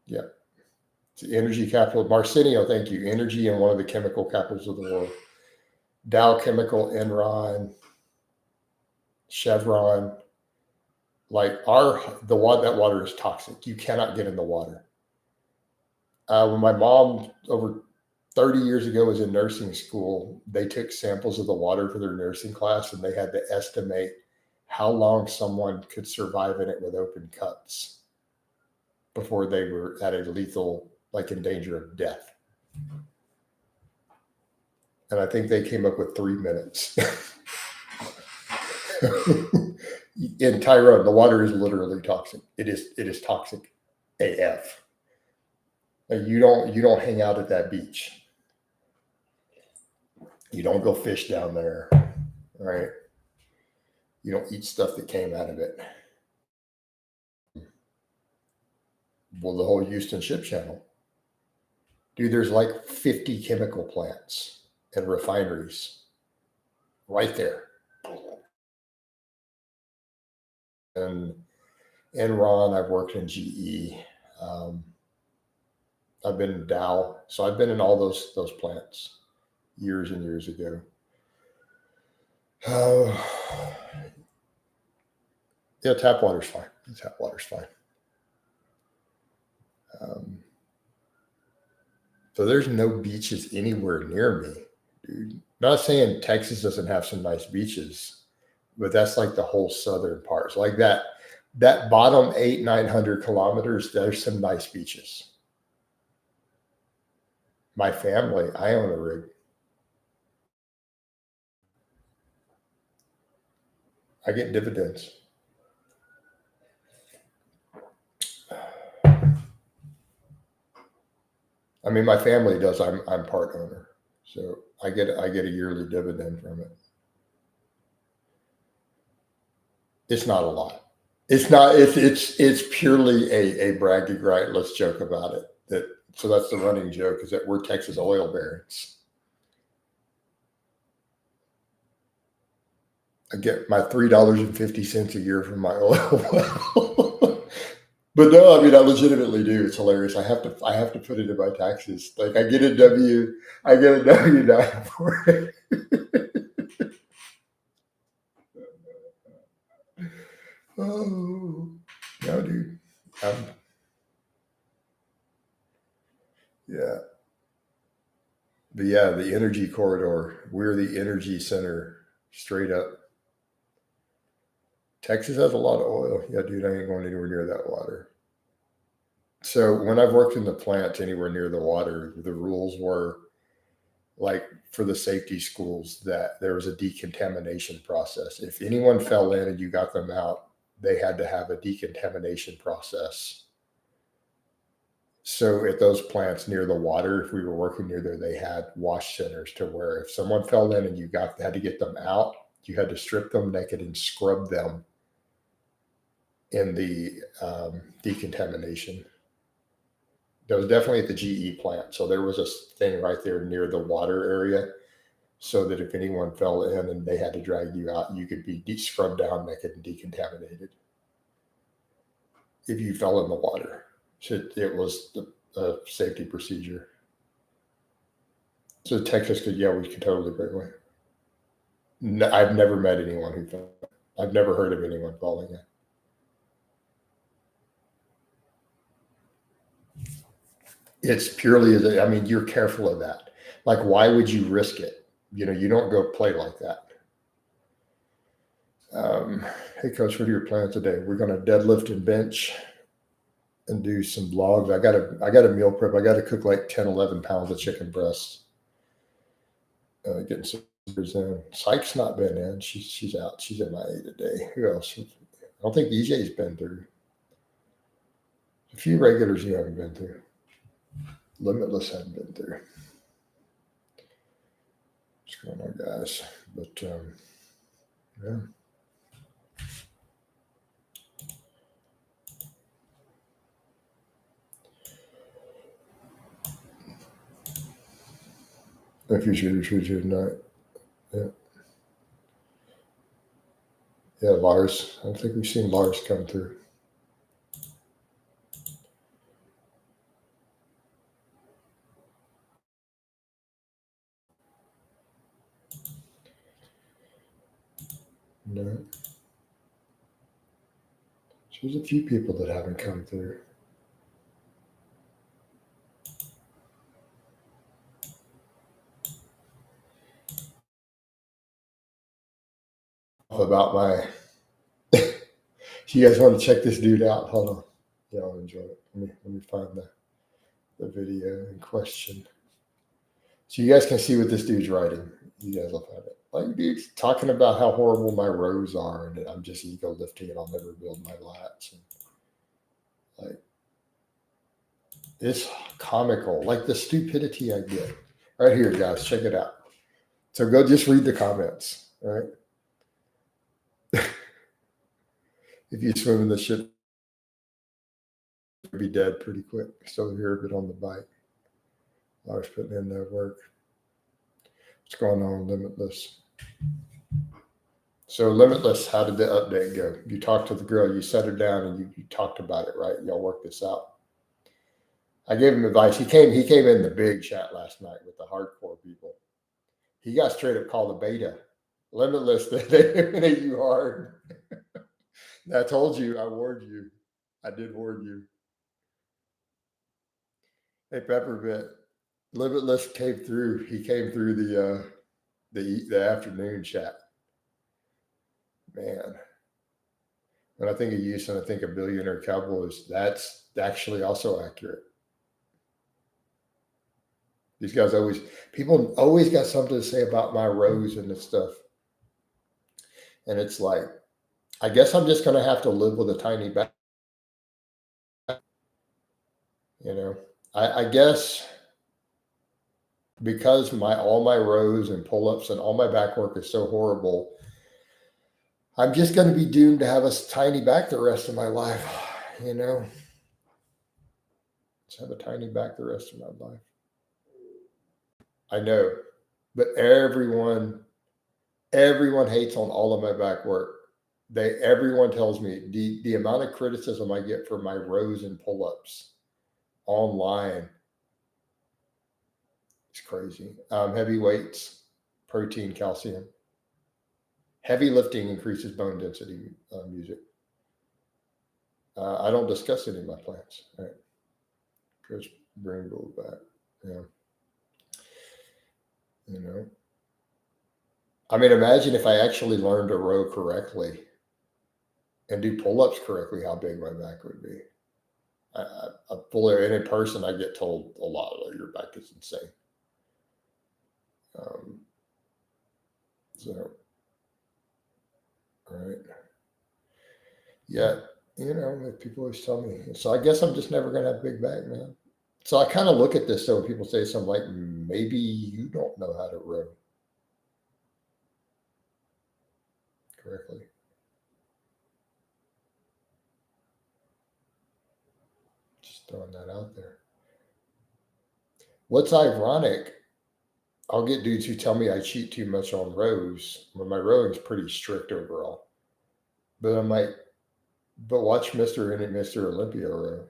Yeah. It's the energy capital. Marcinio, thank you. Energy and one of the chemical capitals of the world. Dow Chemical, Enron, Chevron. Like that water is toxic. You cannot get in the water. When my mom over 30 years ago was in nursing school, they took samples of the water for their nursing class, and they had to estimate how long someone could survive in it with open cuts before they were at a lethal, like in danger of death. And I think they came up with 3 minutes. In Tyrone, the water is literally toxic. It is toxic AF. Like you don't hang out at that beach. You don't go fish down there, right? You don't eat stuff that came out of it. Well, the whole Houston Ship Channel. Dude, there's like 50 chemical plants and refineries right there. And Enron, I've worked in GE. I've been in Dow. So I've been in all those plants years and years ago. Yeah, tap water's fine. Tap water's fine. So there's no beaches anywhere near me, dude. Not saying Texas doesn't have some nice beaches, but that's like the whole southern parts. Like that bottom 800-900 kilometers, there's some nice beaches. My family, I own a rig. I get dividends. I mean, my family does. I'm part owner, so I get a yearly dividend from it. It's not a lot. It's not. It's purely a bragging right. Let's joke about it. So that's the running joke, is that we're Texas oil barons. I get my $3.50 a year from my oil well. But no, I mean, I legitimately do. It's hilarious. I have to put it in my taxes. Like I get a W-9 for it. Oh no, dude. Yeah. But yeah, the energy corridor. We're the energy center, straight up. Texas has a lot of oil. Yeah, dude, I ain't going anywhere near that water. So when I've worked in the plant anywhere near the water, the rules were, like, for the safety schools, that there was a decontamination process. If anyone fell in and you got them out, they had to have a decontamination process. So at those plants near the water, if we were working near there, they had wash centers to where if someone fell in and you had to get them out, you had to strip them naked and scrub them in the decontamination. That was definitely at the GE plant. So there was a thing right there near the water area, so that if anyone fell in and they had to drag you out, you could be scrubbed down naked and decontaminated if you fell in the water. So it was a safety procedure. So Texas could, yeah, we could totally break away. No, I've never met anyone who fell. I've never heard of anyone falling in. It's purely, I mean, you're careful of that. Like, why would you risk it? You don't go play like that. Hey, Coach, what are your plans today? We're going to deadlift and bench and do some vlogs. I got a meal prep. I got to cook like 10, 11 pounds of chicken breast. Getting some in. Psych's not been in. She's out. She's MIA today. Who else? I don't think EJ's been through. A few regulars you haven't been through. Limitless hadn't been through. What's going on, guys? But yeah. If you should tonight. Yeah. Yeah, Lars. I don't think we've seen Lars come through. No. So there's a few people that haven't come through. About my you guys want to check this dude out? Hold on. Y'all enjoy it. Let me find the video in question. So you guys can see what this dude's writing. You guys will find it. Like, dude's talking about how horrible my rows are and that I'm just ego lifting and I'll never build my lats. And, like, it's comical. Like the stupidity I get. Right here, guys. Check it out. So go just read the comments. All right. If you swim in the shit, you'll be dead pretty quick. Still here a bit on the bike. I was putting in that work. What's going on, Limitless? So Limitless, how did the update go? You talked to the girl, you set her down, and you talked about it, right? Y'all worked this out. I gave him advice. He came in the big chat last night with the hardcore people. He got straight up called a beta. Limitless, they hit you hard. I told you, I warned you. I did warn you. Hey, Pepperbit, Limitless came through. He came through the afternoon chat. Man, when I think of Houston, I think of Billionaire Cowboys. That's actually also accurate. These guys people always got something to say about my rows and this stuff. And it's like, I guess I'm just going to have to live with a tiny back. I guess because all my rows and pull-ups and all my back work is so horrible, I'm just going to be doomed to have a tiny back the rest of my life, you know. Just have a tiny back the rest of my life. I know, but everyone hates on all of my back work. Everyone tells me the amount of criticism I get for my rows and pull-ups online is crazy. Heavy weights, protein, calcium. Heavy lifting increases bone density. Music. I don't discuss any of my plans. Right? Just bring gold back. Yeah. You know. I mean, imagine if I actually learned to row correctly and do pull-ups correctly, how big my back would be. I fully, and in person, I get told a lot of your back is insane. So, right. Yeah, you know, people always tell me. So I guess I'm just never gonna have a big back, man. So I kind of look at this. So when people say something like, maybe you don't know how to row correctly. Just throwing that out there. What's ironic, I'll get dudes who tell me I cheat too much on rows when my rowing's pretty strict overall. But I'm like, but watch Mr. and Mr. Olympia row.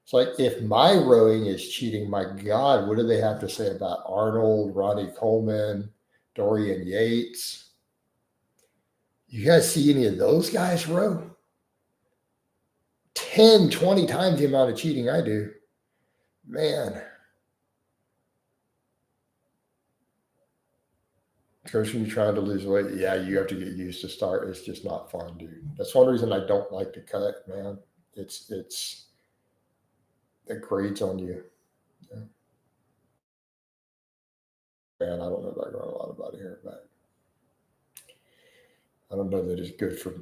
It's like, if my rowing is cheating, my God, what do they have to say about Arnold, Ronnie Coleman, Dorian Yates? You guys see any of those guys row? 10, 20 times the amount of cheating I do. Man. Coach, when you're trying to lose weight, yeah, you have to get used to start. It's just not fun, dude. That's one reason I don't like to cut, man. It grades on you. Yeah. Man, I don't know about growing a lot of body hair back. I don't know that it's good for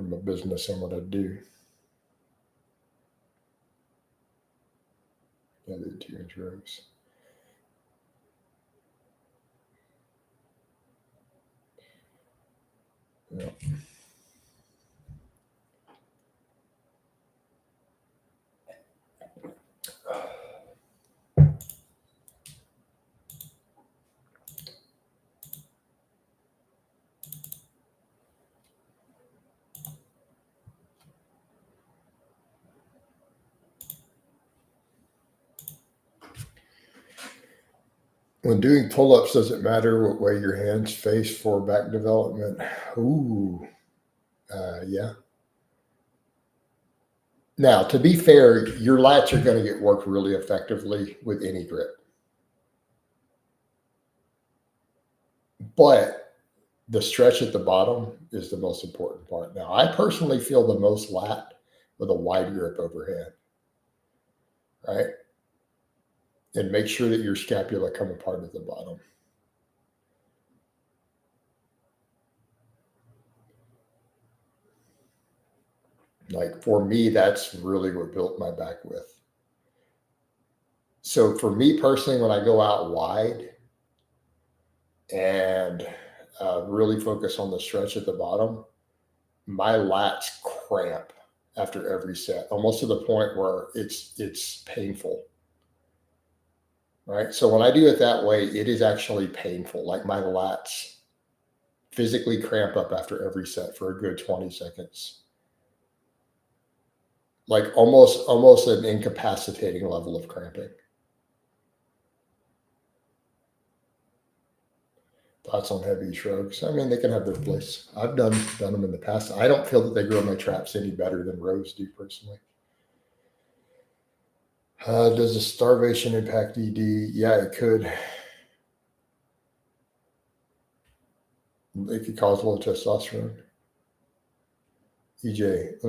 my business and what I do. Yeah, the 2-inch rows. Yeah. When doing pull-ups, does it matter what way your hands face for back development? Ooh, yeah. Now, to be fair, your lats are going to get worked really effectively with any grip. But the stretch at the bottom is the most important part. Now, I personally feel the most lat with a wide grip overhead, right? And make sure that your scapula come apart at the bottom. Like for me, that's really what built my back with. So for me personally, when I go out wide and really focus on the stretch at the bottom, my lats cramp after every set, almost to the point where it's painful. Right. So when I do it that way, it is actually painful. Like my lats physically cramp up after every set for a good 20 seconds. Like almost an incapacitating level of cramping. Thoughts on heavy shrugs? I mean, they can have their place. I've done them in the past. I don't feel that they grow my traps any better than rows do personally. Does the starvation impact ED? Yeah, it could. It could cause low testosterone. EJ,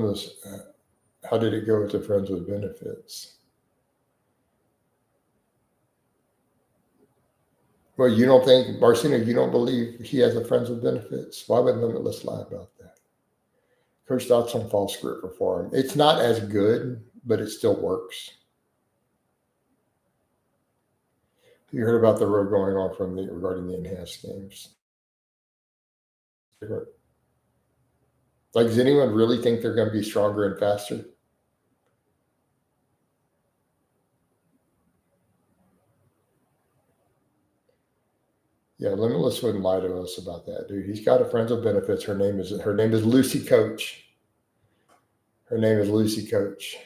how did it go with the friends with benefits? Well, you don't think, Marcino, you don't believe he has a friends with benefits? Why would Limitless lie about that? Coach, thoughts on false script reform. It's not as good, but it still works. You heard about the road going on regarding the enhanced games. Like, does anyone really think they're going to be stronger and faster? Yeah, Limitless wouldn't lie to us about that, dude. He's got a friends with benefits. Her name is Lucy Coach. Her name is Lucy Coach.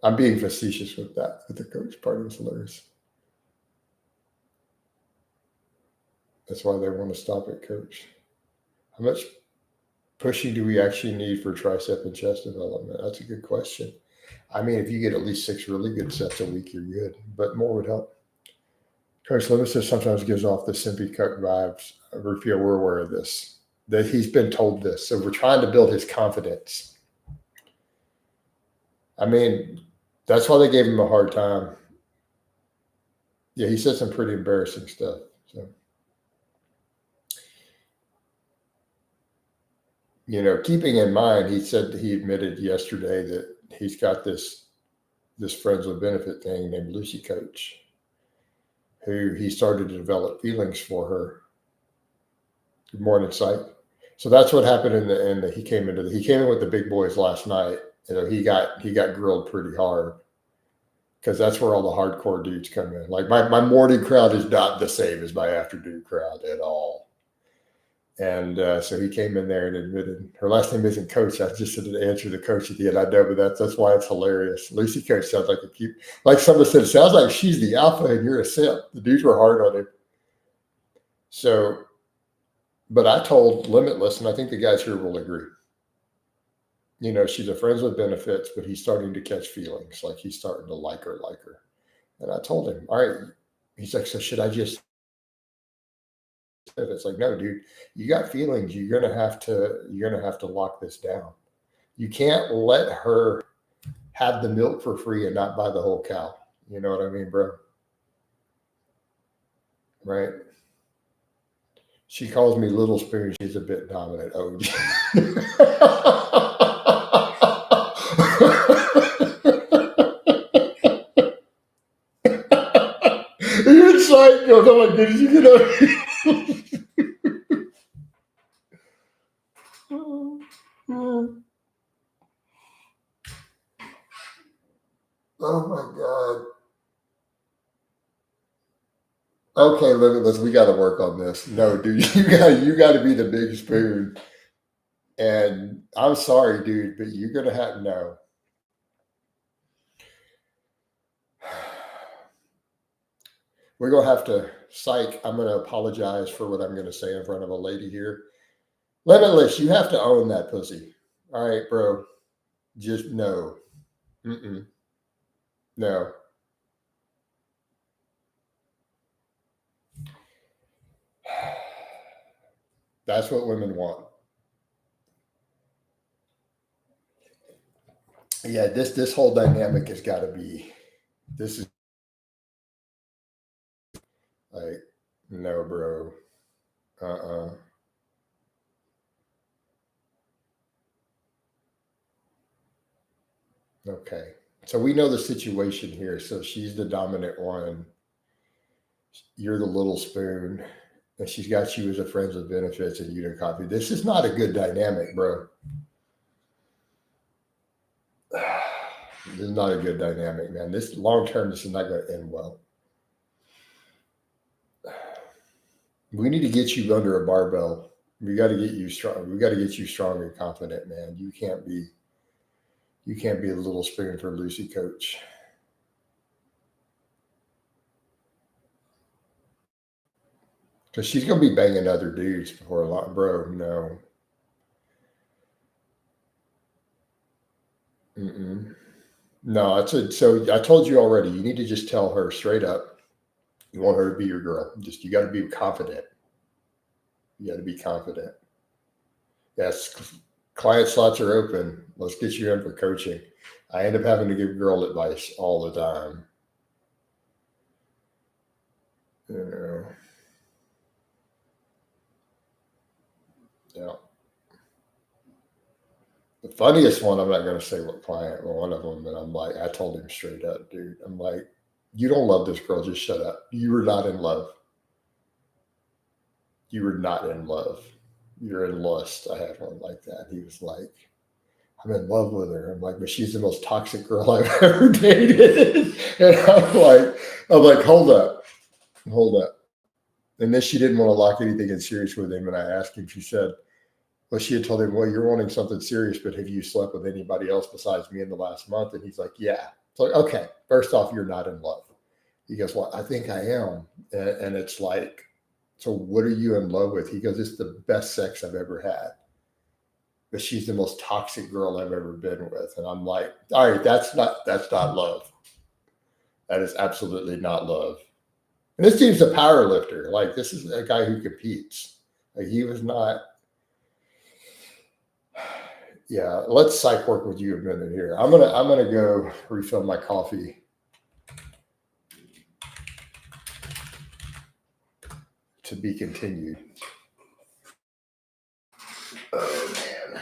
I'm being facetious with that, with the coach part. It was hilarious. That's why they want to stop it, coach. How much pushing do we actually need for tricep and chest development? That's a good question. I mean, if you get at least 6 really good sets a week, you're good, but more would help. Coach Limitless sometimes gives off the Simpy Cook vibes. Rufio, we're aware of this, that he's been told this. So we're trying to build his confidence. I mean, that's why they gave him a hard time. Yeah, he said some pretty embarrassing stuff. So, you know, keeping in mind, he said he admitted yesterday that he's got this friends with benefit thing named Lucy Coach, who he started to develop feelings for her. Good morning, Sight. So that's what happened in the he came in with the big boys last night. You know, he got grilled pretty hard, because that's where all the hardcore dudes come in. Like my morning crowd is not the same as my afternoon crowd at all. And so he came in there and admitted her last name isn't Coach. I just said to answer the coach at the end. I know, but that's why it's hilarious. Lucy Coach sounds like like someone said, it sounds like she's the alpha and you're a simp. The dudes were hard on him. So, but I told Limitless, and I think the guys here will agree. You know, she's a friends with benefits, but he's starting to catch feelings. Like he's starting to like her. And I told him, all right. He's like, so should I just? It's like, no, dude, you got feelings. You're gonna have to lock this down. You can't let her have the milk for free and not buy the whole cow. You know what I mean, bro? Right? She calls me Little Spoon. She's a bit dominant. Oh, you're psycho. Oh my goodness, you know. Oh my god. Okay, Limitless, we got to work on this. No, dude, you got to be the big spoon. And I'm sorry, dude, but you're gonna have no. We're gonna have to psych. I'm gonna apologize for what I'm gonna say in front of a lady here. Limitless, you have to own that pussy. All right, bro. Just no. Mm-mm. No. That's what women want. Yeah, this whole dynamic has got to be. This is like, no, bro. Okay. So we know the situation here. So she's the dominant one. You're the little spoon. And she's got you as a friends with benefits and you to copy. This is not a good dynamic, bro. This is not a good dynamic, man. This long term, this is not going to end well. We need to get you under a barbell. We got to get you strong. We got to get you strong and confident, man. You can't be a little spoon for Lucy Coach. Because she's going to be banging other dudes before a lot, bro. No. Mm-mm. No, so I told you already, you need to just tell her straight up, you want her to be your girl. You got to be confident. You got to be confident. Yes, client slots are open. Let's get you in for coaching. I end up having to give girl advice all the time. You know. Yeah. The funniest one, I'm not going to say what client, but one of them, and I'm like, I told him straight up, dude. I'm like, you don't love this girl. Just shut up. You were not in love. You were not in love. you're in lust. I had one like that. He was like, I'm in love with her. I'm like, but she's the most toxic girl I've ever dated. And I'm like, hold up. And then she didn't want to lock anything in serious with him. And I asked him, she said, well, she had told him, well, you're wanting something serious, but have you slept with anybody else besides me in the last month? And he's like, yeah. It's like, okay, first off, you're not in love. He goes, well, I think I am. And it's like, so what are you in love with? He goes, it's the best sex I've ever had. But she's the most toxic girl I've ever been with. And I'm like, all right, that's not love. That is absolutely not love. And this dude's a power lifter. Like, this is a guy who competes. Like, he was not. Yeah, let's psych work with you a minute here. I'm gonna go refill my coffee. To be continued. Oh man.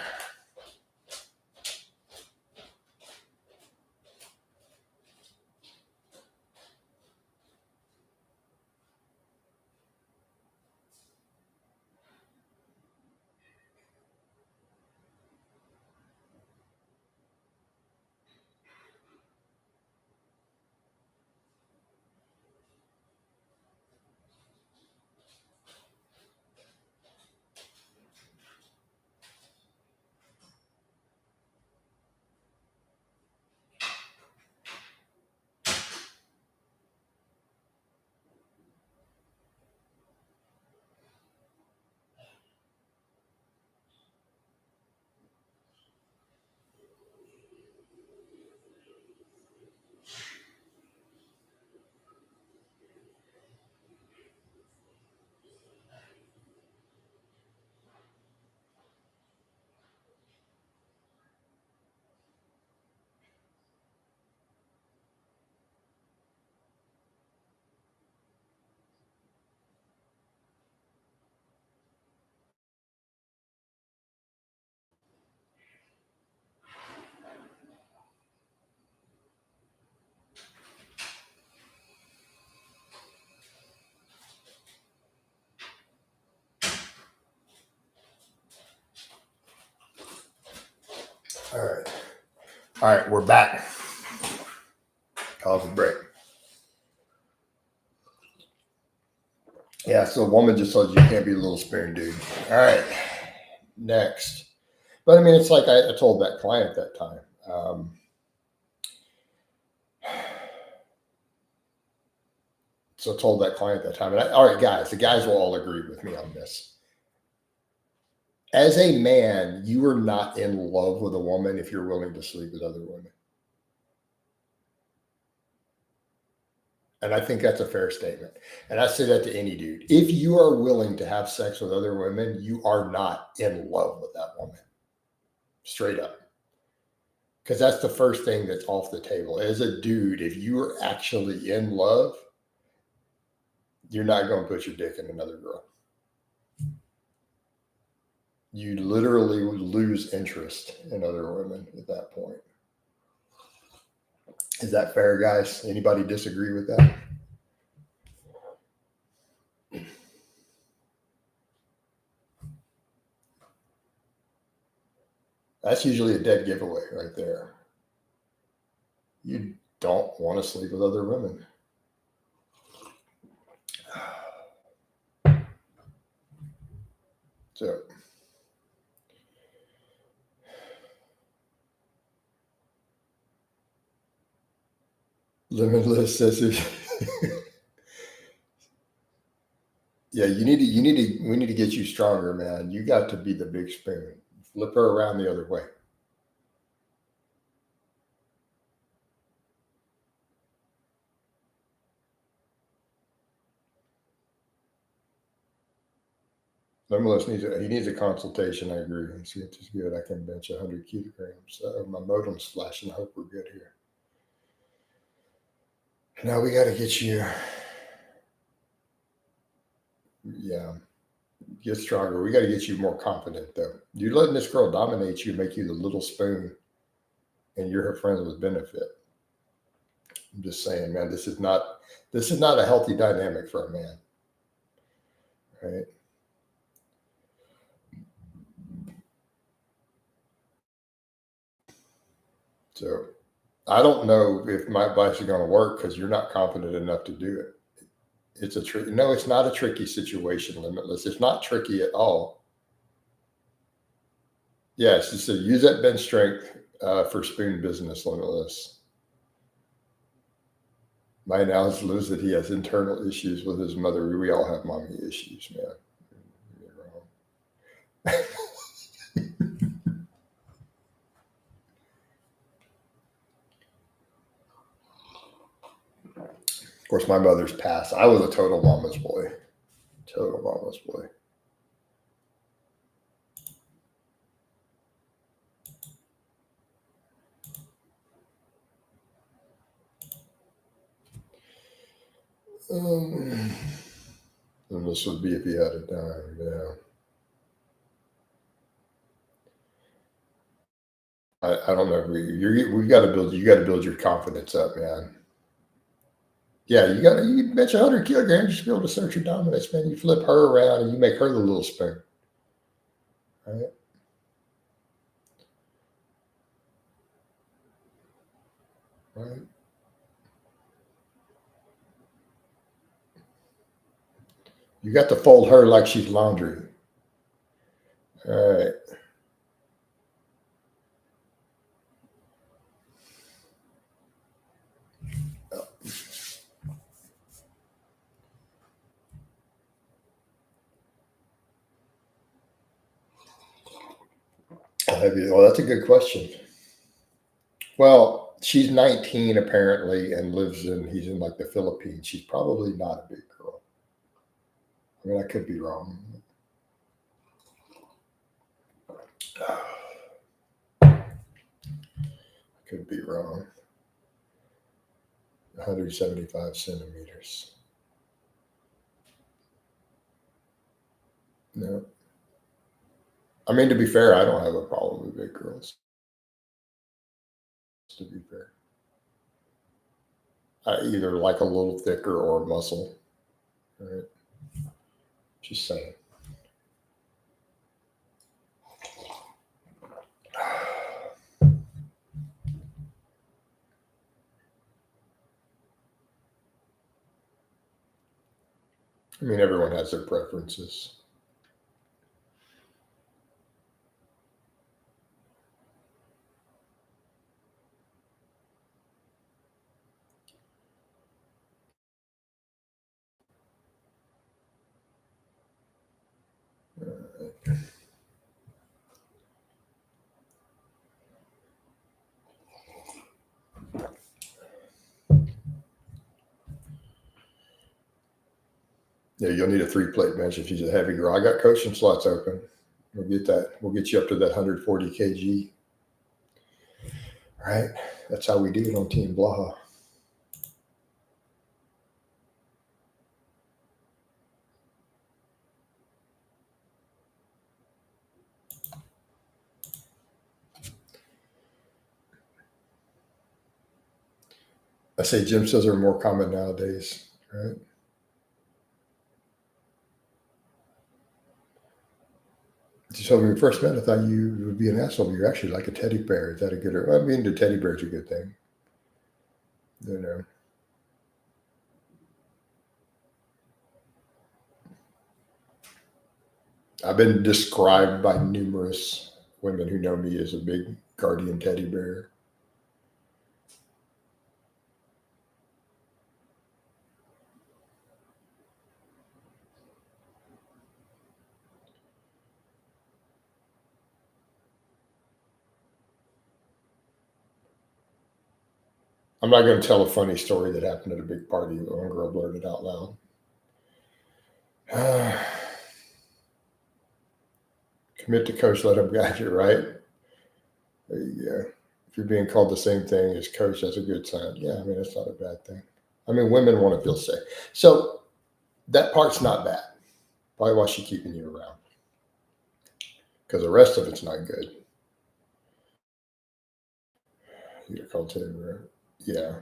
All right, we're back. Coffee break. Yeah, so a woman just told you you can't be a little spoon, dude. All right, next. But I mean, it's like I told that client that time. So I told that client that time. And all right, guys, the guys will all agree with me on this. As a man, you are not in love with a woman if you're willing to sleep with other women. And I think that's a fair statement. And I say that to any dude. If you are willing to have sex with other women, you are not in love with that woman. Straight up. Because that's the first thing that's off the table. As a dude, if you are actually in love, you're not going to put your dick in another girl. You literally lose interest in other women at that point. Is that fair, guys? Anybody disagree with that? That's usually a dead giveaway right there. You don't want to sleep with other women. So, limitless says yeah, we need to get you stronger, man. You got to be the big spoon. Flip her around the other way. Limitless needs a consultation. I agree. See, it's good. I can bench 100 kilograms. My modem's flashing. I hope we're good here. Now we got to get you. Yeah, get stronger. We got to get you more confident, though. You're letting this girl dominate you, make you the little spoon, and you're her friends with benefit. I'm just saying, man, this is not a healthy dynamic for a man, right? So I don't know if my advice is going to work because you're not confident enough to do it. It's a trick. No, it's not a tricky situation, Limitless. It's not tricky at all. Yes, yeah, so use that bench strength for spoon business, Limitless. My analysis is that he has internal issues with his mother. We all have mommy issues, man. Of course, my mother's passed. I was a total mama's boy. Total mama's boy. And this would be if he had a dime, yeah. I don't know. We got to build. You got to build your confidence up, man. Yeah, you bench 100 kilograms, you should be able to assert your dominance, man. You flip her around and you make her the little spoon, right? Right. You got to fold her like she's laundry. All right. Well, that's a good question. Well, she's 19 apparently and he's in like the Philippines. She's probably not a big girl. I mean, I could be wrong. Could be wrong. 175 centimeters. No. I mean, to be fair, I don't have a problem with big girls. To be fair, I either like a little thicker or muscle. Right? Just saying. I mean, everyone has their preferences. Yeah, you'll need a 3-plate bench if she's a heavy girl. I got coaching slots open. We'll get that. We'll get you up to that 140 kg. All right. That's how we do it on Team Blaha. I say gym sales are more common nowadays, right? So when we first met, I thought you would be an asshole. You're actually like a teddy bear. Is that a good? I mean, the teddy bear is a good thing. You know. I've been described by numerous women who know me as a big guardian teddy bear. I'm not going to tell a funny story that happened at a big party. One girl blurted out loud. Commit to coach, let him guide you, right? There you go. If you're being called the same thing as coach, that's a good sign. Yeah, I mean, that's not a bad thing. I mean, women want to feel safe. So that part's not bad. Probably why she's keeping you around. Because the rest of it's not good. You're called to, yeah.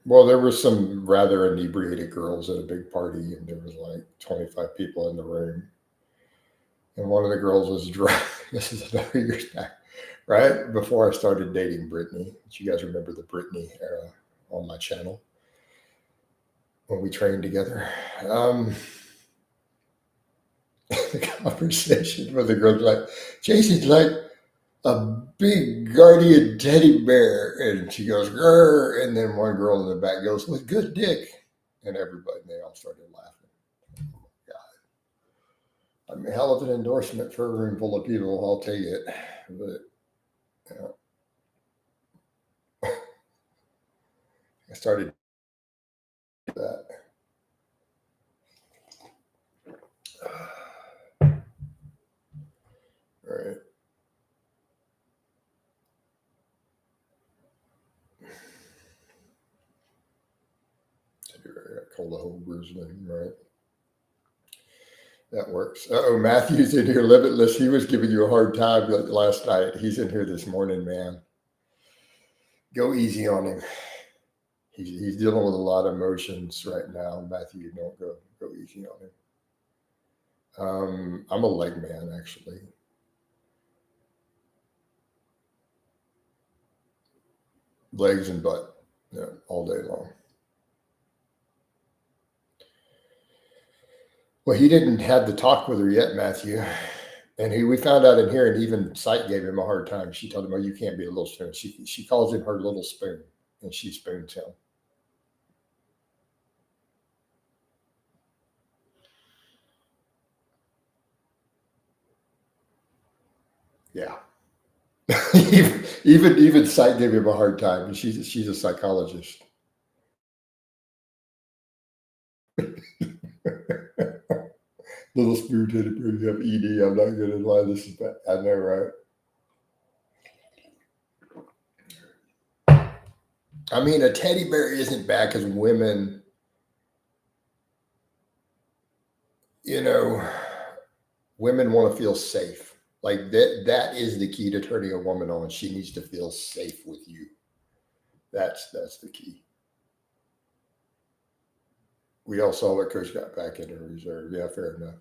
Well, there were some rather inebriated girls at a big party, and there was like 25 people in the room. And one of the girls was drunk. This is another years back, right before I started dating Brittany. You guys remember the Brittany era on my channel when we trained together. The conversation with the girl's like, Jason's like a big guardian teddy bear. And she goes, grr. And then one girl in the back goes, with good dick. And everybody, they all started laughing. God. I mean, hell of an endorsement for a room full of people. I'll take it. But, you know, I started that. All right. I call the whole Brisbane, right? That works. Oh, Matthew's in here, Limitless. He was giving you a hard time last night. He's in here this morning, man. Go easy on him. He's dealing with a lot of emotions right now. Matthew, don't go easy on him. I'm a leg man, actually. Legs and butt, all day long. Well, he didn't have the talk with her yet, Matthew. And we found out in here, and even Sight gave him a hard time. She told him, oh, you can't be a little spoon. She calls him her little spoon, and she spoons him. Yeah. even Sight gave him a hard time, and she's a psychologist. Little spoon teddy bear, you have ED. I'm not gonna lie, this is bad. I know, right? I mean, a teddy bear isn't bad because women, women want to feel safe. Like that is the key to turning a woman on. She needs to feel safe with you. That's the key. We all saw what Coach got back into reserve. Yeah, fair enough.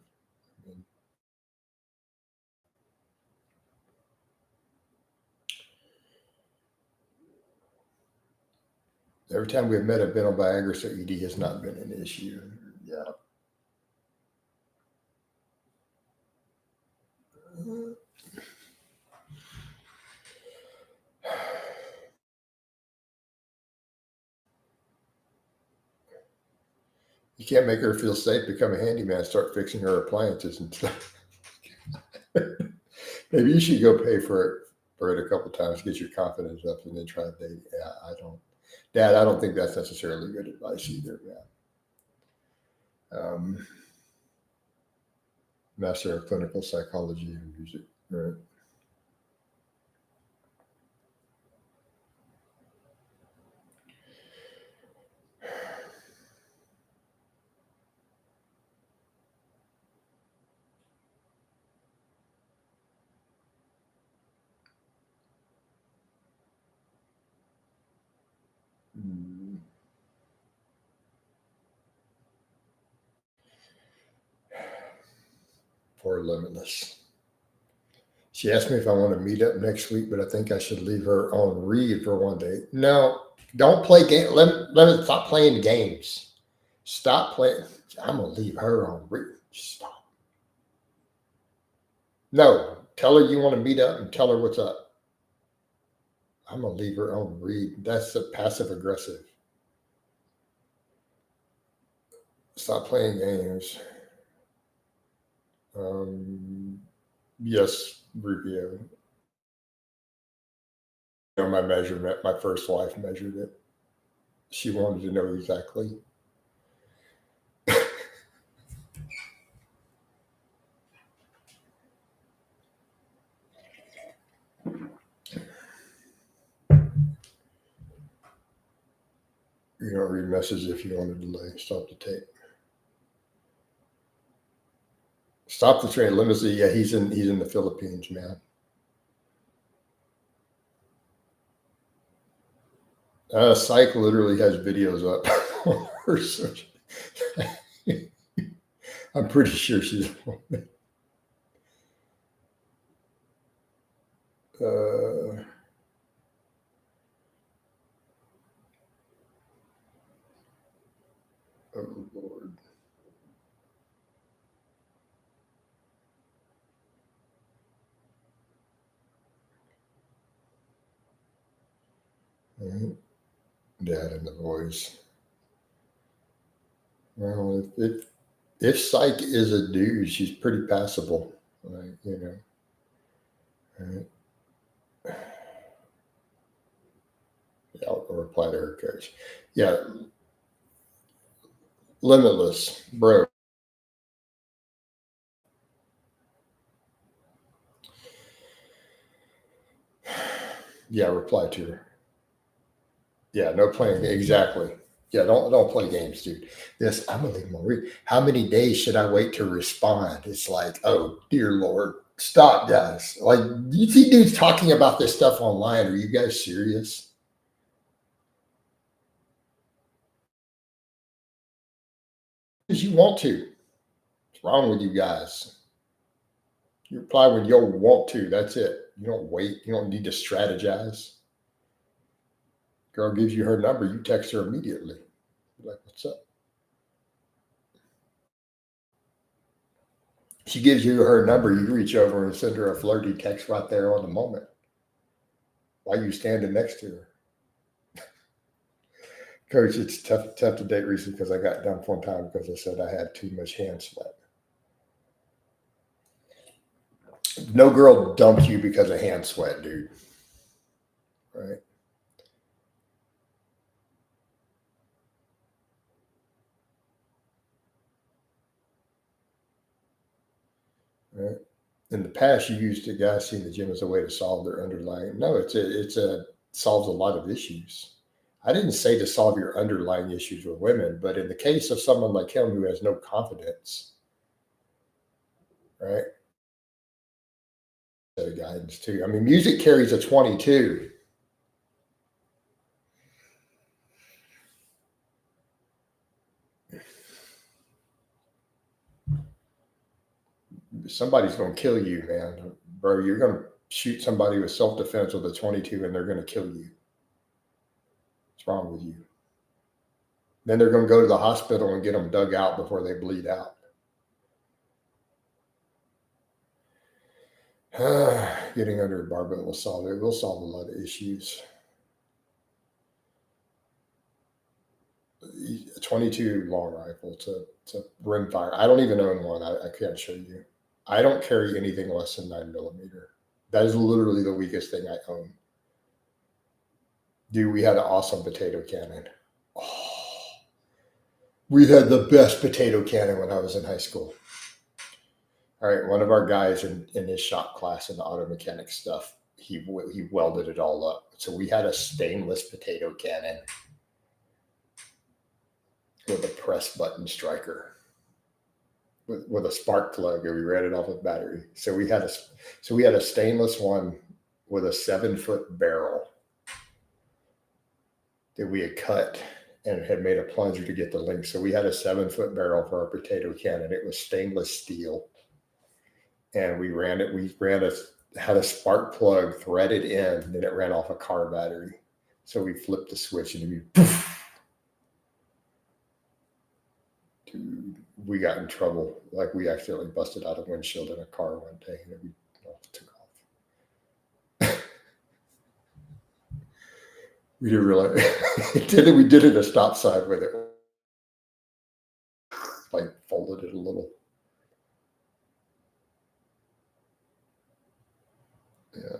Every time we've met, I've been on Viagra, so ED has not been an issue. Yeah. You can't make her feel safe. Become a handyman. Start fixing her appliances and stuff. Maybe you should go pay for it a couple times, get your confidence up, and then try to date. Yeah, Dad, I don't think that's necessarily good advice either. Yeah. Master of Clinical Psychology and Music. Right. For Limitless. She asked me if I want to meet up next week, but I think I should leave her on read for one day. No, don't play games. Let me stop playing games. Stop playing. I'm gonna leave her on read. Stop. No, tell her you want to meet up and tell her what's up. I'm gonna leave her on read. That's a passive aggressive. Stop playing games. Yes, Rubio. My measurement, my first wife measured it. She wanted to know exactly. You don't read messages if you want to delay. Stop the tape. Stop the train. Limousine. Yeah, he's in the Philippines, man. Psych literally has videos up on her social. I'm pretty sure she's. Oh Lord. Right. Dad and the boys. Well, if Psyche is a dude, she's pretty passable, right? You know, right? Yeah, I'll reply to her coach. Yeah, limitless, bro. Yeah, reply to her. Yeah, no playing exactly. Yeah, don't play games, dude. This I'm gonna leave them on read. How many days should I wait to respond? It's like, oh dear Lord, stop, guys. Like, you see dudes talking about this stuff online. Are you guys serious? Because you want to. What's wrong with you guys? You reply when you'll want to. That's it. You don't wait. You don't need to strategize. Girl gives you her number, you text her immediately. You're like, what's up? She gives you her number, you reach over and send her a flirty text right there on the moment while you standing next to her. Coach, it's tough to date recently because I got dumped one time because I said I had too much hand sweat. No girl dumped you because of hand sweat, dude. Right? Right? In the past, you used a guy seeing the gym as a way to solve their underlying. No, it's a solves a lot of issues. I didn't say to solve your underlying issues with women, but in the case of someone like him who has no confidence, right? Set of guidance too. I mean, music carries a 22. Somebody's going to kill you, man, bro. You're going to shoot somebody with self defense with a 22, and they're going to kill you. What's wrong with you? Then they're going to go to the hospital and get them dug out before they bleed out. Getting under a barbell will solve it. Will solve a lot of issues. A 22 long rifle to rim fire. I don't even own one. I can't show you. I don't carry anything less than 9mm. That is literally the weakest thing I own. Dude, we had an awesome potato cannon. Oh, we had the best potato cannon when I was in high school. All right, one of our guys in his shop class in the auto mechanics stuff, he welded it all up. So we had a stainless potato cannon with a press button striker with a spark plug, and we ran it off a battery. So we had a stainless one with a 7-foot barrel that we had cut and had made a plunger to get the length. So we had a 7-foot barrel for our potato cannon. It was stainless steel, and we ran it. Had a spark plug threaded in, and then it ran off a car battery. So we flipped the switch, and we poof. Dude, we got in trouble. Like, we accidentally busted out a windshield in a car one day, and we took off. We didn't realize we did it a stop sign with it. Like, folded it a little. Yeah.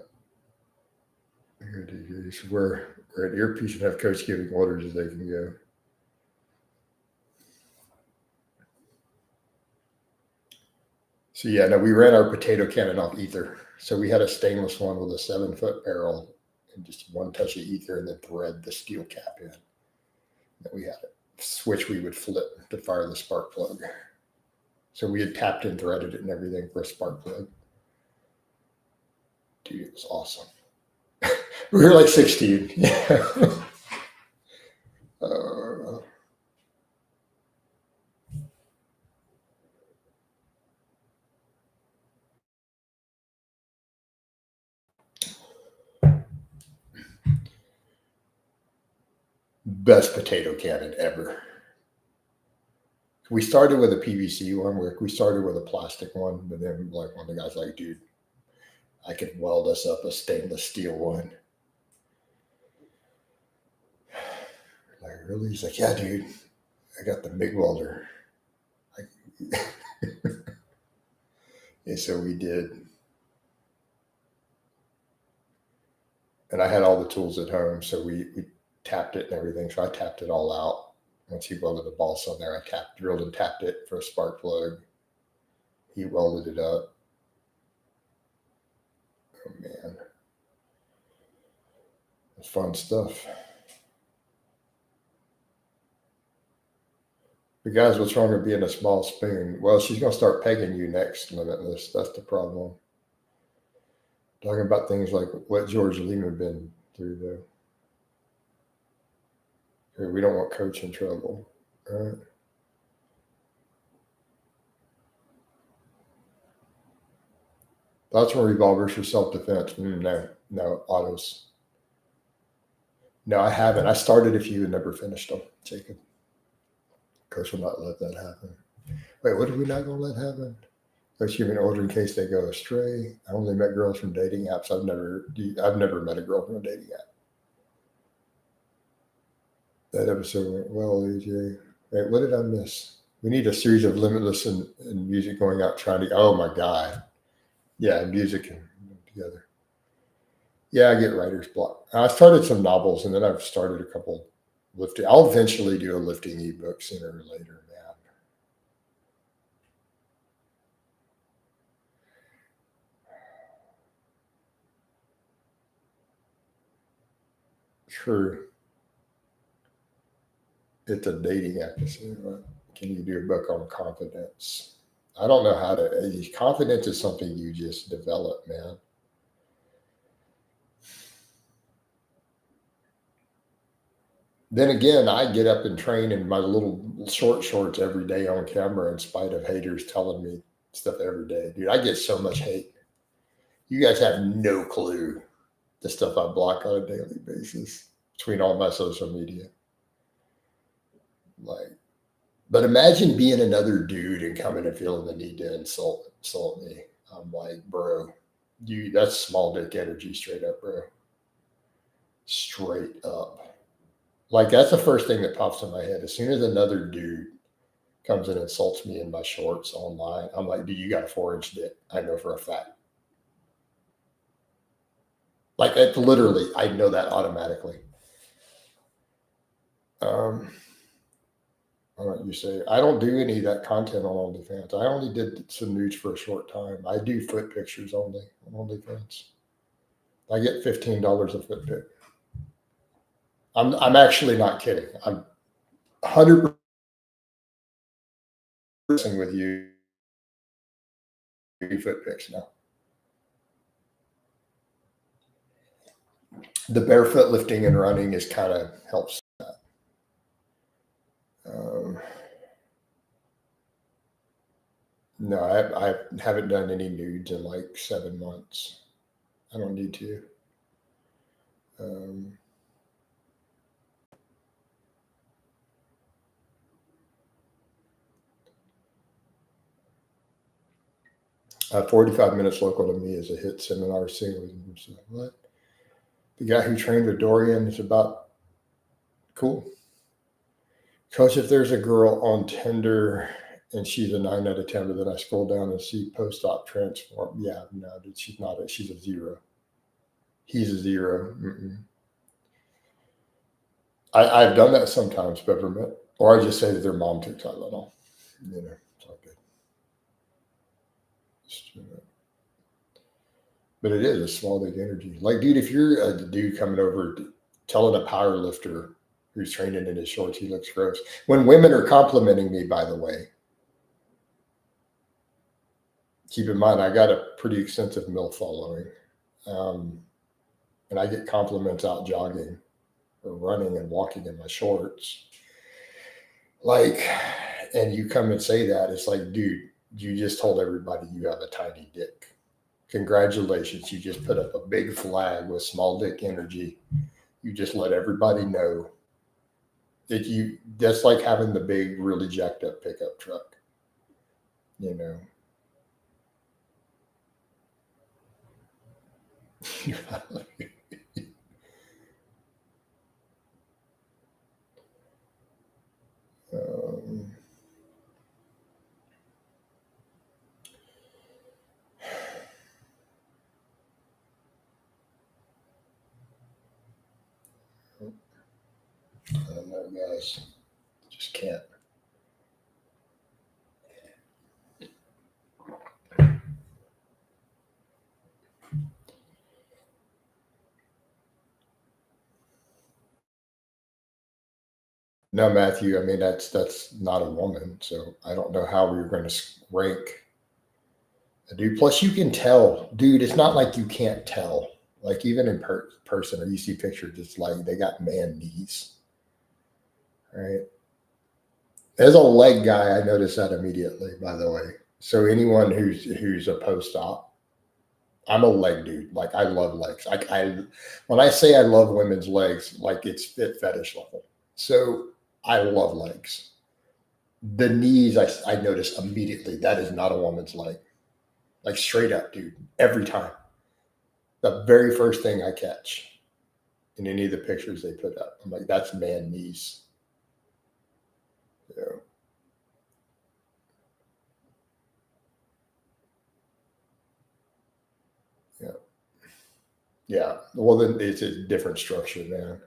We're an earpiece and have coach giving orders as they can go. So yeah, no, we ran our potato cannon off ether. So we had a stainless one with a 7-foot barrel and just one touch of ether, and then thread the steel cap in. Then we had a switch we would flip to fire the spark plug. So we had tapped and threaded it and everything for a spark plug. Dude, it was awesome. We were like 16. Yeah. Best potato cannon ever. We started with a PVC one. We started with a plastic one, but then like one of the guys like, dude, I could weld us up a stainless steel one. Like, really? He's like, yeah, dude, I got the MIG welder. And so we did. And I had all the tools at home, so we tapped it and everything. So I tapped it all out. Once he welded the balsa on there, I drilled and tapped it for a spark plug. He welded it up. Oh man, it's fun stuff. But guys, what's wrong with being a small spoon? Well, she's gonna start pegging you next, Limitless. That's the problem. Talking about things like what George Lehman been through, though. We don't want Coach in trouble, right? Thoughts on revolvers for self-defense? No, autos. No, I haven't. I started a few and never finished them, Jacob. Coach will not let that happen. Wait, what are we not going to let happen? Coach, give me an order in case they go astray. I only met girls from dating apps. I've never met a girl from a dating app. That episode went well, AJ. Wait, what did I miss? We need a series of Limitless and music going out trying to. Oh my God. Yeah, music and together. Yeah, I get writer's block. I started some novels and then I've started a couple lifting. I'll eventually do a lifting ebook sooner or later, man. True. It's a dating episode. Right? Can you do a book on confidence? I don't know how to. Confidence is something you just develop, man. Then again, I get up and train in my little short shorts every day on camera in spite of haters telling me stuff every day. Dude, I get so much hate. You guys have no clue the stuff I block on a daily basis between all my social media. Like, but imagine being another dude and coming and feeling the need to insult me. I'm like, bro, that's small dick energy straight up, bro. Straight up. Like that's the first thing that pops in my head. As soon as another dude comes and insults me in my shorts online, I'm like, dude, you got a 4-inch dick. I know for a fact. Like it literally, I know that automatically. I don't you say I don't do any of that content on OnlyFans. I only did some nudes for a short time. I do foot pictures only on OnlyFans. I get $15 a foot pic. I'm actually not kidding. I'm 100% with you. Foot pics now. The barefoot lifting and running is kind of helps that. No, I haven't done any nudes in like 7 months. I don't need to. 45 minutes local to me is a hit seminar series. So what? The guy who trained with Dorian is about cool. Coach, if there's a girl on Tinder and she's a 9 out of 10, but then I scroll down and see post-op transform. Yeah, no, dude, she's not she's a 0. He's a 0. I've done that sometimes, peppermint, or I just say that their mom took Tylenol. You know, it's all good. But it is a small dick energy. Like, dude, if you're a dude coming over telling a power lifter who's training in his shorts he looks gross. When women are complimenting me, by the way, keep in mind I got a pretty extensive MILF following. And I get compliments out jogging or running and walking in my shorts. Like, and you come and say that, it's like, dude, you just told everybody you have a tiny dick. Congratulations, you just put up a big flag with small dick energy. You just let everybody know That's like having the big, really jacked up pickup truck. You know. um, I don't know, guys. Just can't. No, Matthew. I mean, that's not a woman. So I don't know how we were going to rank a dude. Plus, you can tell, dude. It's not like you can't tell. Like even in person, or you see pictures, it's like they got man knees, right? As a leg guy, I noticed that immediately. By the way, so anyone who's a post op, I'm a leg dude. Like I love legs. Like when I say I love women's legs, like it's fit fetish level. So I love legs. The knees, I notice immediately that is not a woman's leg. Like straight up, dude. Every time, the very first thing I catch in any of the pictures they put up, I'm like, that's man knees. Yeah, yeah, yeah. Well, then it's a different structure, man.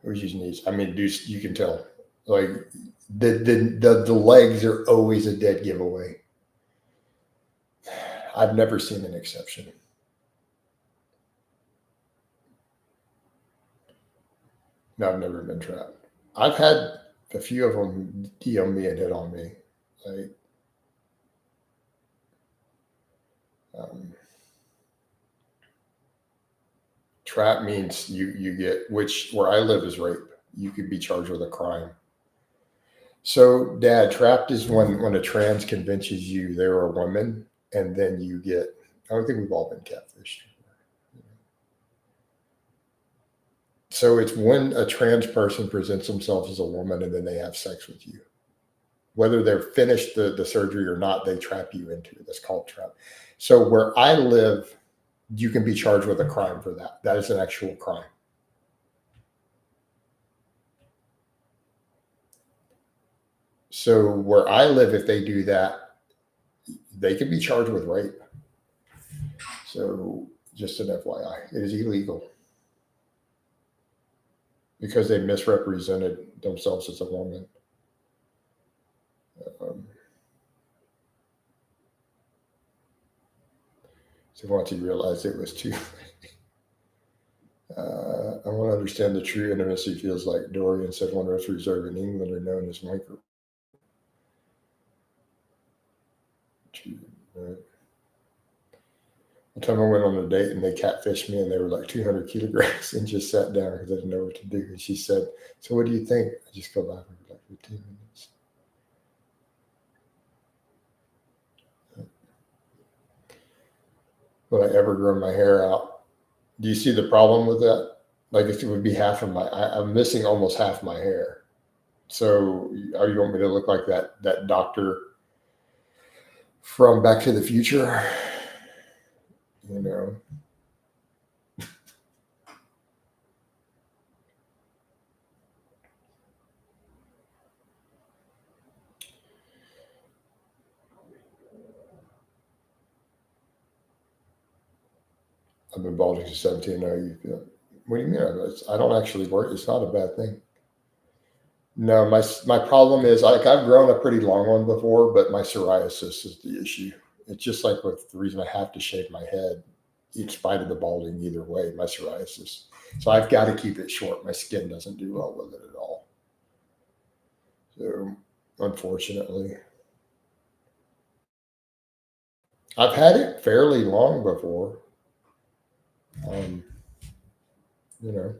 Who's using knees? I mean, dude, you can tell. Like the legs are always a dead giveaway. I've never seen an exception. No, I've never been trapped. I've had a few of them DM me and hit on me. Like, um, trap means you get, which where I live is rape. You could be charged with a crime. So, Dad, trapped is when a trans convinces you they're a woman, and then you get. I don't think we've all been catfished. So it's when a trans person presents themselves as a woman and then they have sex with you. Whether they're finished the surgery or not, they trap you into it. That's called trap. So where I live, you can be charged with a crime for that. That is an actual crime. So where I live, if they do that, they can be charged with rape. So just an FYI, it is illegal because they misrepresented themselves as a woman. Um, so once he realized it was too, I want to understand the true intimacy feels like. Dorian said one rest reserve in England are known as micro. Right. One time I went on a date and they catfished me and they were like 200 kilograms and just sat down because I didn't know what to do. And she said, "So what do you think?" I just go back for like 15 minutes. Would I ever grow my hair out? Do you see the problem with that? Like it would be half of I'm missing almost half my hair. So are you want me to look like that doctor from Back to the Future? You know, I've been balding since 17. Now what do you mean? I don't actually work. It's not a bad thing. No, my problem is like I've grown a pretty long one before, but my psoriasis is the issue. It's just like with the reason I have to shave my head, in spite of the balding either way, my psoriasis. So I've got to keep it short. My skin doesn't do well with it at all. So unfortunately, I've had it fairly long before. Um, you know,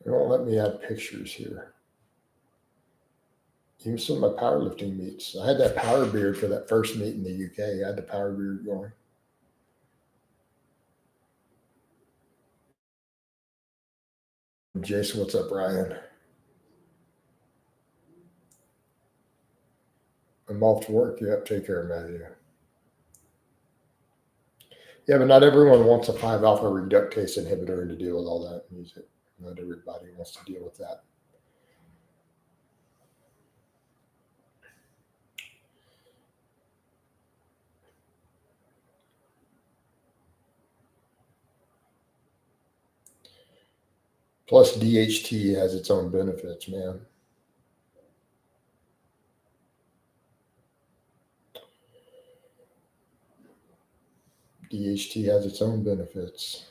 they won't let me add pictures here. Even some of my powerlifting meets. I had that power beard for that first meet in the UK. I had the power beard going. Jason, what's up, Brian? I'm off to work. Yep, take care, Matthew. Yeah, but not everyone wants a 5-alpha reductase inhibitor and to deal with all that music. Not everybody wants to deal with that. Plus, DHT has its own benefits, man. DHT has its own benefits.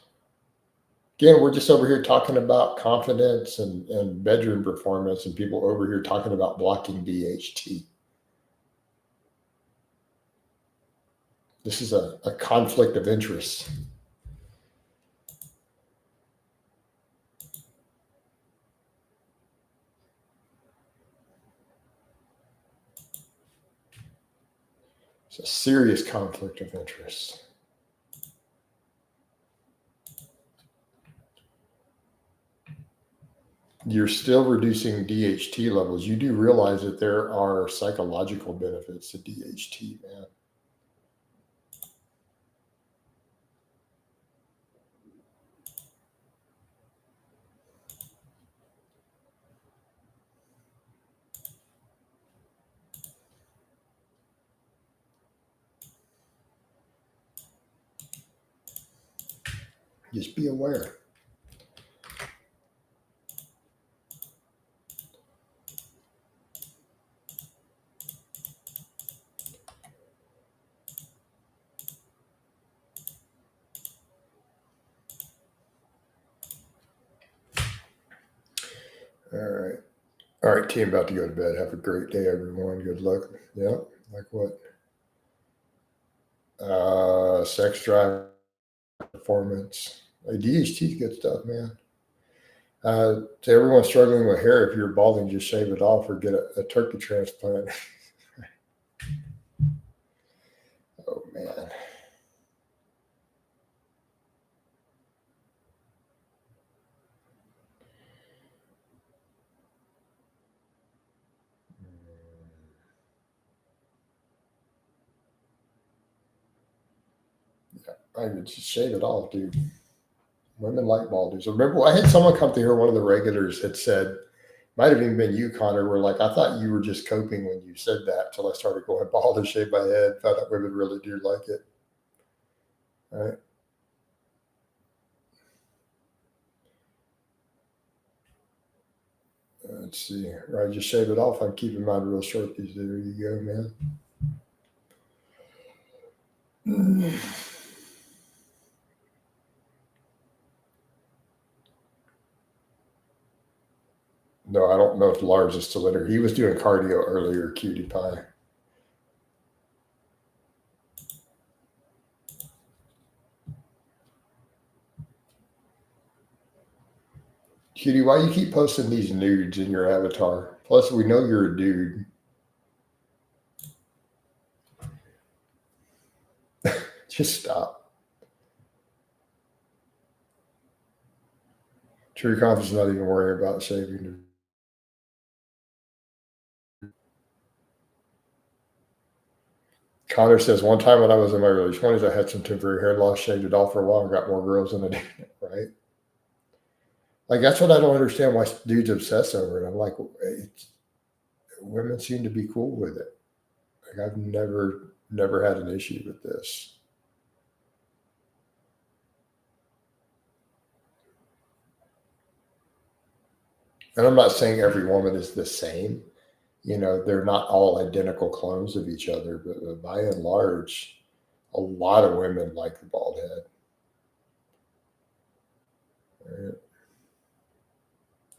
Again, we're just over here talking about confidence and bedroom performance, and people over here talking about blocking DHT. This is a conflict of interest. It's a serious conflict of interest. You're still reducing DHT levels. You do realize that there are psychological benefits to DHT, man. Just be aware. All right. All right, team, about to go to bed. Have a great day, everyone. Good luck. Yeah, like what? Sex drive, performance. DHT is good stuff, man. To everyone struggling with hair, if you're balding, just shave it off or get a turkey transplant. Oh, man. Yeah, I would just shave it off, dude. Women like bald dudes. Remember, I had someone come through here, one of the regulars had said, might have even been you, Connor, were like, I thought you were just coping when you said that till I started going bald and shave my head. Found out women really do like it. All right. Let's see. Right, just shave it off. I'm keeping mine real short these days. There you go, man. No, I don't know if Lars is still in here. He was doing cardio earlier, cutie pie. Cutie, why you keep posting these nudes in your avatar? Plus, we know you're a dude. Just stop. True confidence, not even worrying about shaving. Connor says, one time when I was in my early 20s, I had some temporary hair loss, shaved it off for a while, and got more girls than I did, right? Like, that's what I don't understand why dudes obsess over it. I'm like, women seem to be cool with it. Like, I've never had an issue with this. And I'm not saying every woman is the same. They're not all identical clones of each other, but by and large, a lot of women like the bald head. Right?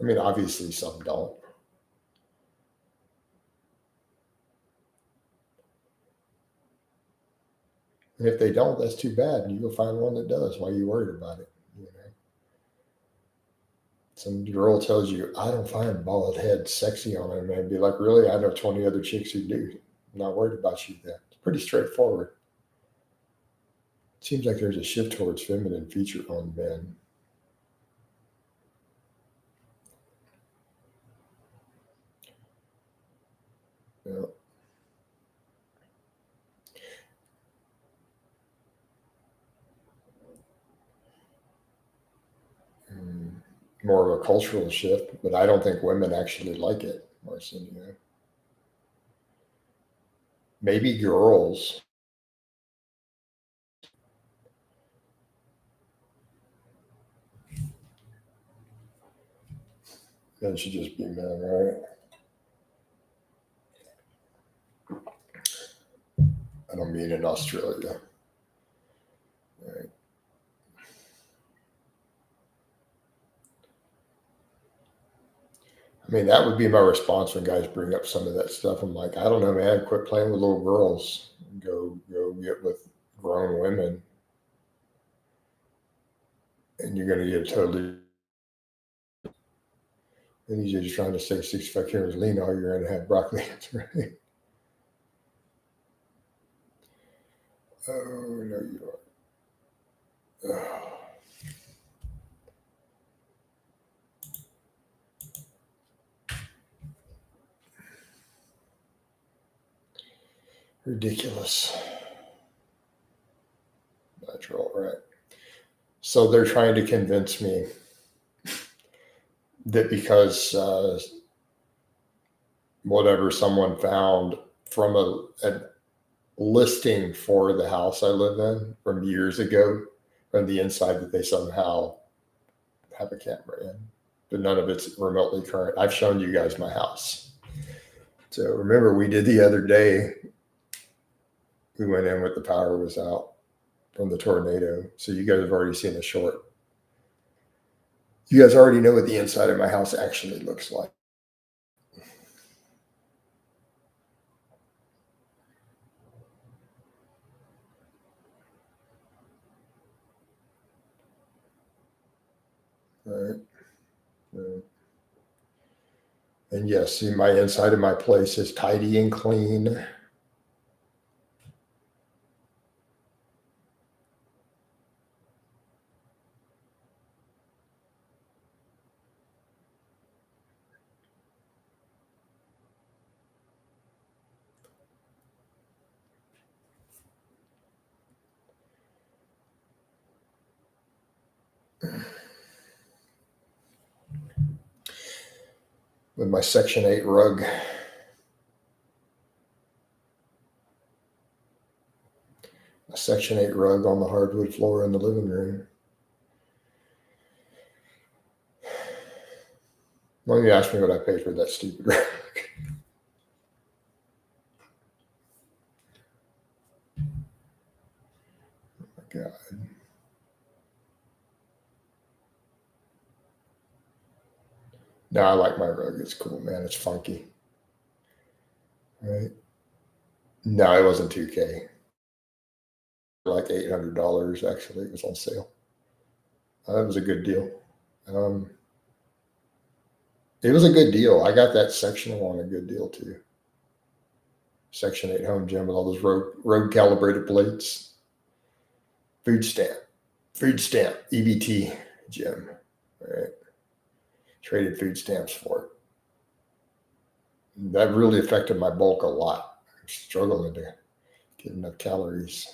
I mean, obviously, some don't. And if they don't, that's too bad. And you'll find one that does. Why are you worried about it? Some girl tells you, I don't find bald head sexy on him, and be like, really? I know 20 other chicks who do. I'm not worried about you then. It's pretty straightforward. It seems like there's a shift towards feminine feature on men. Yeah. More of a cultural shift, but I don't think women actually like it, Marcin. You know? Maybe girls. That should just be men, right? I don't mean in Australia. Right? I mean, that would be my response when guys bring up some of that stuff. I'm like, I don't know, man. Quit playing with little girls. Go get with grown women, and you're going to get totally. And you're just trying to stay 65 kilos lean, all you're going to have broccoli. Right? Oh no, you are. Oh, ridiculous. Natural, right? So they're trying to convince me that because whatever someone found from a listing for the house I live in from years ago, from the inside, that they somehow have a camera in, but none of it's remotely current. I've shown you guys my house. So remember, we did the other day. We went in with the power was out from the tornado. So you guys have already seen the short. You guys already know what the inside of my house actually looks like. Right. Right. And yes, see, my inside of my place is tidy and clean. With my Section 8 rug. A Section 8 rug on the hardwood floor in the living room. Why don't you ask me what I paid for that stupid rug? Oh my God. No, I like my rug. It's cool, man. It's funky. Right? No, it wasn't 2K. Like $800 actually. It was on sale. That was a good deal. Um, it was a good deal. I got that sectional on a good deal too. Section 8 home gym with all those road calibrated plates. Food stamp, EBT gym. Right? Traded food stamps for it. That really affected my bulk a lot. I'm struggling to get enough calories.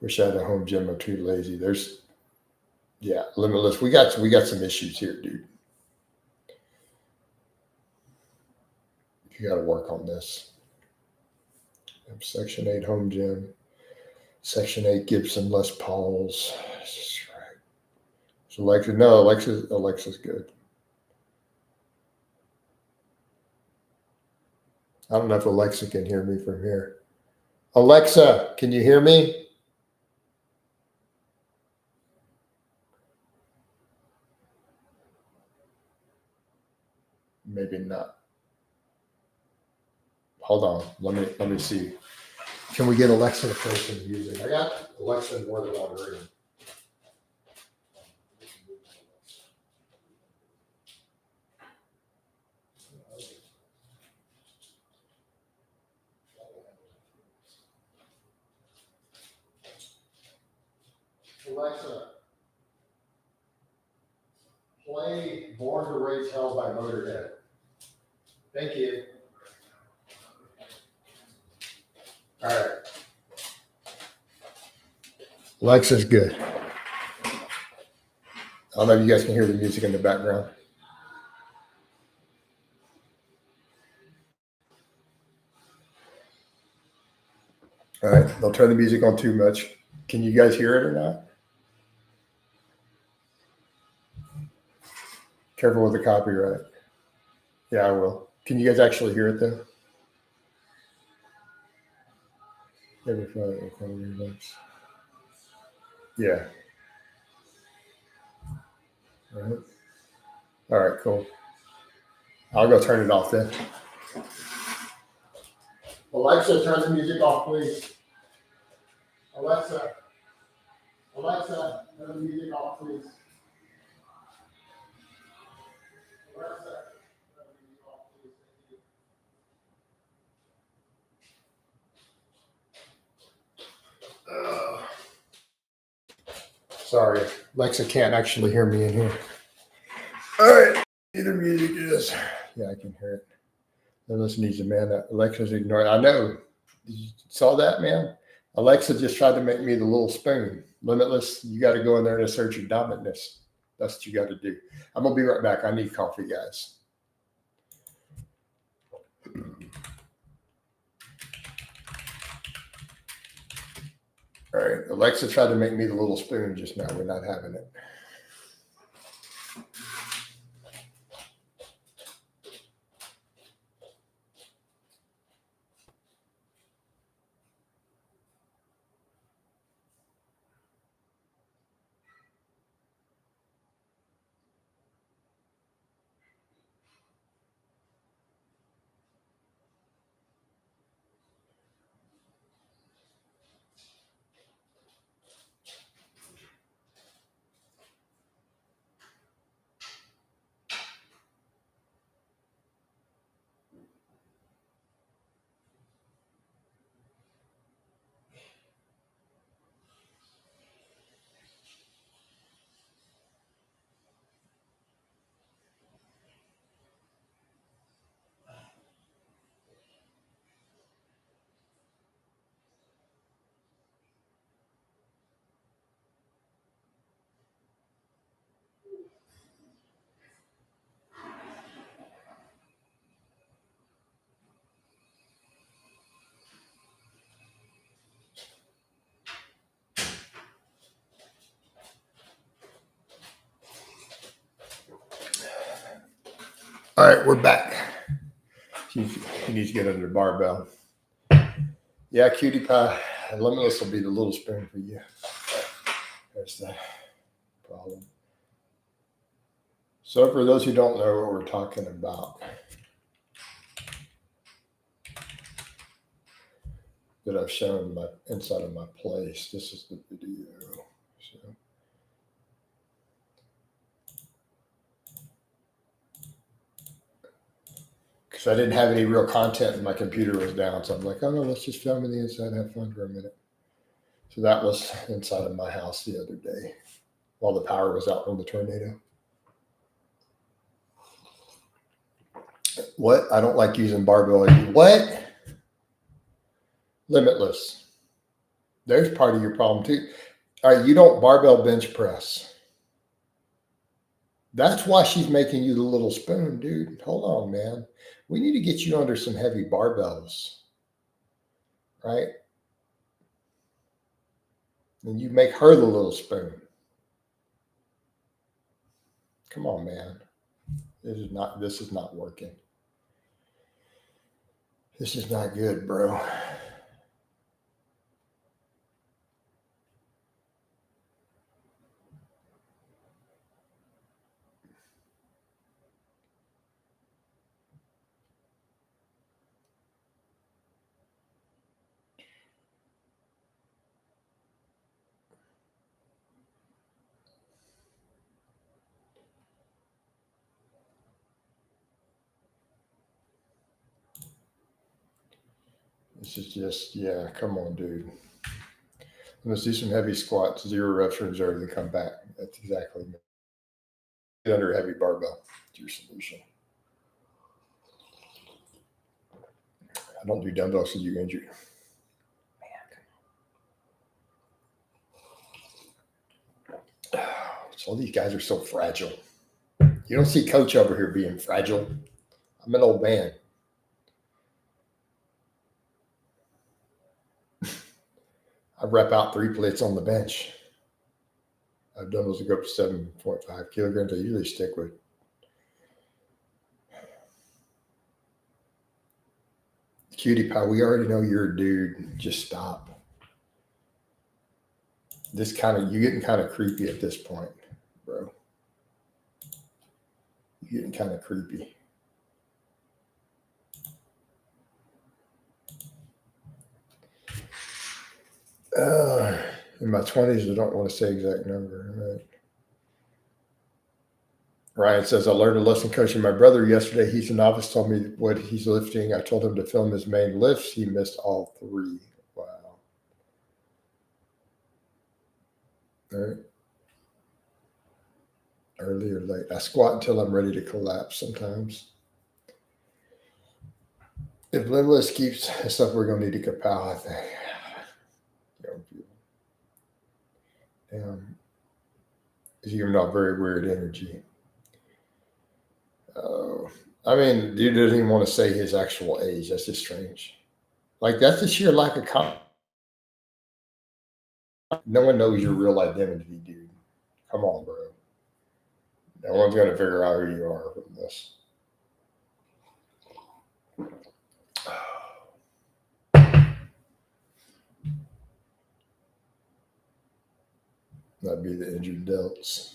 Wish I had a home gym. I'm too lazy. There's limitless. We got some issues here, dude. You got to work on this. Section 8 home gym. Section 8 Gibson Les Pauls. Right. So Alexa's good. I don't know if Alexa can hear me from here. Alexa, can you hear me? Maybe not. Hold on. Let me see. Can we get Alexa to play some music? I got Alexa in more than one room. Alexa, play Born to Raise Hell by Motorhead. Thank you. All right. Alexa's good. I don't know if you guys can hear the music in the background. All right. Don't turn the music on too much. Can you guys hear it or not? Careful with the copyright. Yeah, I will. Can you guys actually hear it though? Yeah. All right. All right, cool. I'll go turn it off then. Alexa, turn the music off, please. Alexa, turn the music off, please. Alexa, turn the music off, please. Sorry, Alexa can't actually hear me in here. All right, either music is. Yeah, I can hear it. Unless needs a man that Alexa's ignoring. I know. You saw that, man? Alexa just tried to make me the little spoon. Limitless. You got to go in there and assert your dominantness. That's what you got to do. I'm going to be right back. I need coffee, guys. All right. Alexa tried to make me the little spoon just now. We're not having it. All right, we're back. You need to get under the barbell. Yeah, cutie pie. Limitless will be the little spoon for you. There's the problem. So for those who don't know what we're talking about, that I've shown my inside of my place, this is the video. So. Because I didn't have any real content and my computer was down. So I'm like, oh no, let's just film in the inside and have fun for a minute. So that was inside of my house the other day while the power was out from the tornado. What? I don't like using barbell. What? Limitless. There's part of your problem too. All right, you don't barbell bench press. That's why she's making you the little spoon, dude. Hold on, man. We need to get you under some heavy barbells, right? And you make her the little spoon. Come on, man. This is not working. This is not good, bro. This is just, yeah, come on, dude. Let's do some heavy squats, 0 reps for reserve, then come back. That's exactly me. under a heavy barbell. It's your solution. I don't do dumbbells so you get injured. So these guys are so fragile. You don't see Coach over here being fragile. I'm an old man. I rep out 3 plates on the bench. I've dumbbells that go up to 7.5 kilograms. I usually stick with. Cutie pie, we already know you're a dude. Just stop. You're getting kind of creepy at this point, bro. You're getting kind of creepy. In my 20s, I don't want to say exact number. Right? Ryan says, I learned a lesson coaching my brother yesterday. He's a novice, told me what he's lifting. I told him to film his main lifts. He missed all 3. Wow. All right. Early or late. I squat until I'm ready to collapse sometimes. If limitless keeps us up, we're going to need to kapow, I think. He's giving off very weird energy. I mean, dude doesn't even want to say his actual age. That's just strange. Like, that's the sheer lack of confidence. No one knows your real identity, dude. Come on, bro. No one's going to figure out who you are from this. That'd be the injured delts.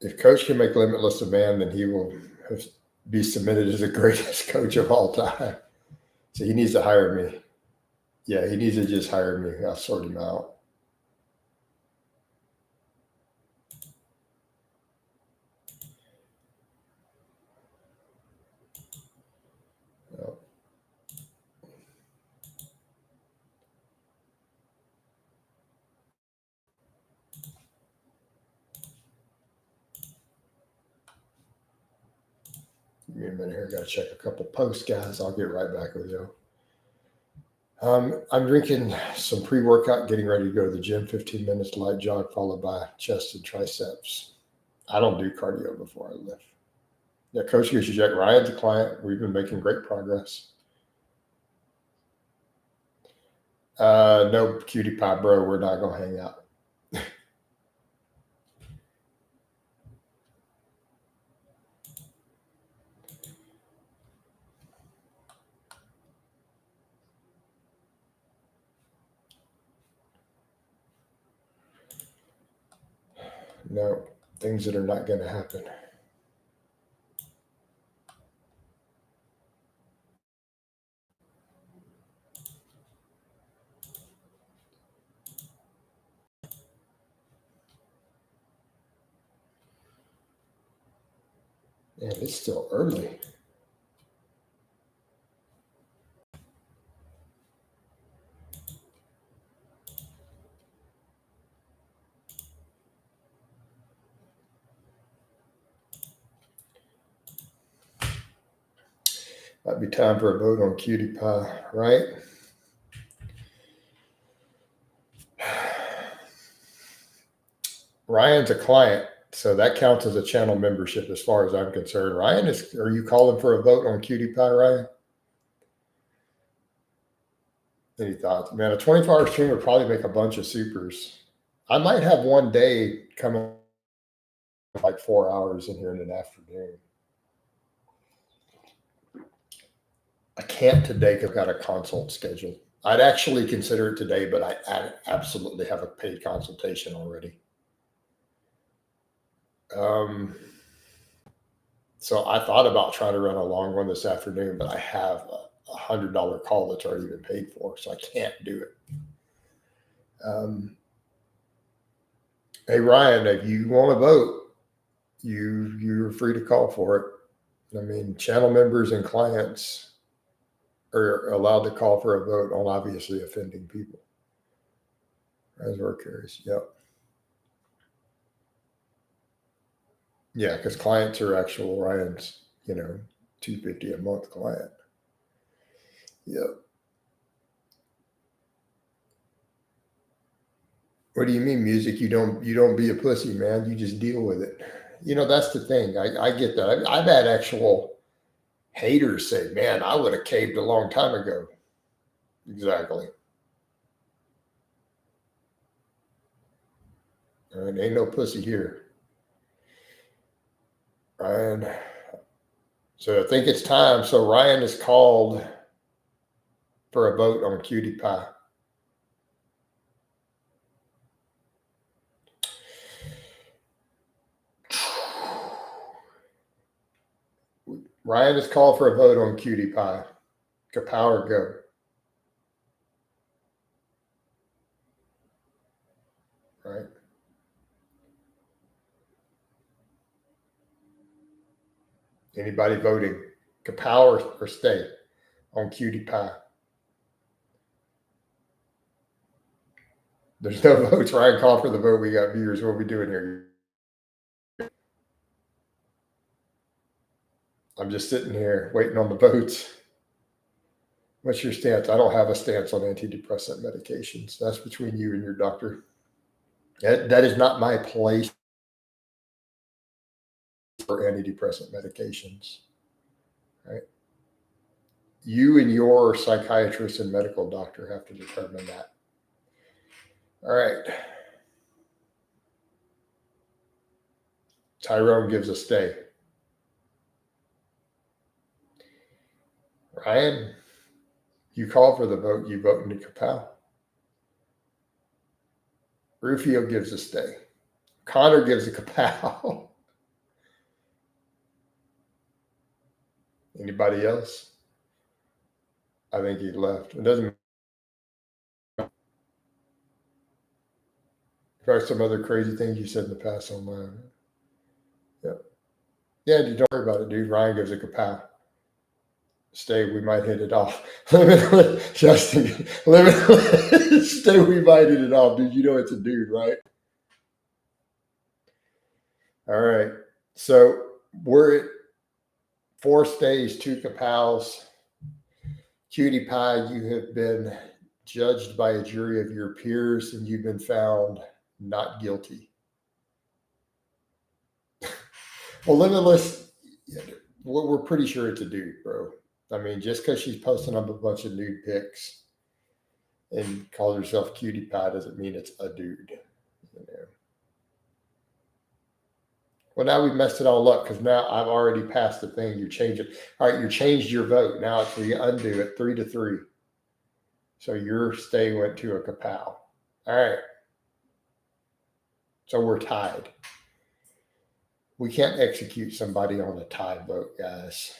If Coach can make Limitless a man, then he will be submitted as the greatest coach of all time. So he needs to hire me. Yeah, he needs to just hire me. I'll sort him out. Give me a minute here. Got to check a couple posts, guys. I'll get right back with you. I'm drinking some pre-workout, getting ready to go to the gym. 15 minutes light jog followed by chest and triceps. I don't do cardio before I lift. Yeah, Coach gives you Jack. Ryan's a client. We've been making great progress. No, cutie pie, bro. We're not going to hang out. No, things that are not going to happen. Man, it's still early. Might be time for a vote on cutie pie, right? Ryan's a client, so that counts as a channel membership as far as I'm concerned. Ryan, are you calling for a vote on cutie pie, Ryan? Any thoughts? Man, a 24-hour stream would probably make a bunch of supers. I might have one day come in like 4 hours in here in an afternoon. I can't today because I've got a consult scheduled. I'd actually consider it today, but I absolutely have a paid consultation already. So I thought about trying to run a long one this afternoon, but I have a $100 call that's already been paid for, so I can't do it. Hey, Ryan, if you want to vote, you're free to call for it. I mean, channel members and clients are allowed to call for a vote on obviously offending people. Ryan's work areas. Yep. Yeah, because clients are actual Ryan's, $250 a month client. Yep. What do you mean music? You don't be a pussy, man. You just deal with it. That's the thing. I get that. I've had actual haters say, "Man, I would have caved a long time ago." Exactly. All right, ain't no pussy here, Ryan. So I think it's time. So Ryan is called for a vote on Cutie Pie. Ryan is called for a vote on Cutie Pie. Kapow or go. Right. Anybody voting? Kapow or stay on Cutie Pie. There's no votes. Ryan called for the vote. We got viewers. What are we doing here? I'm just sitting here waiting on the votes. What's your stance? I don't have a stance on antidepressant medications. That's between you and your doctor. That is not my place for antidepressant medications. Right? You and your psychiatrist and medical doctor have to determine that. All right. Tyrone gives a stay. Ryan, you call for the vote. You vote into Kapow. Rufio gives a stay. Connor gives a Kapow. Anybody else? I think he left. It doesn't matter. Probably some other crazy things you said in the past online. Yep. Yeah, you don't worry about it, dude. Ryan gives a Kapow. Stay, we might hit it off. Justin, stay, we might hit it off, dude. You know it's a dude, right? All right. So we're at 4 stays, 2 Kapows. Cutie Pie, you have been judged by a jury of your peers and you've been found not guilty. Well, limitless, we're pretty sure it's a dude, bro. I mean, just because she's posting up a bunch of nude pics and calls herself Cutie Pie doesn't mean it's a dude. Well, now we've messed it all up because now I've already passed the thing. You change it. All right, you changed your vote. Now it's we undo it 3-3. So your stay went to a Kapow. All right. So we're tied. We can't execute somebody on a tie vote, guys.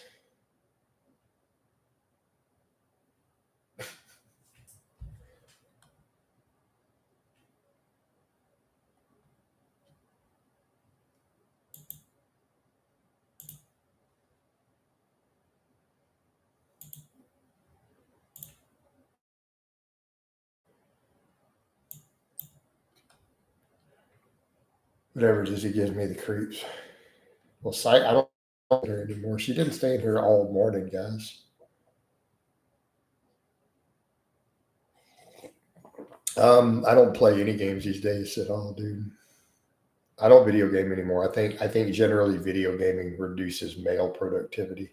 Whatever it is, he gives me the creeps. Well, I don't know her anymore. She didn't stay in here all morning, guys. I don't play any games these days at all, dude. I don't video game anymore. I think generally video gaming reduces male productivity.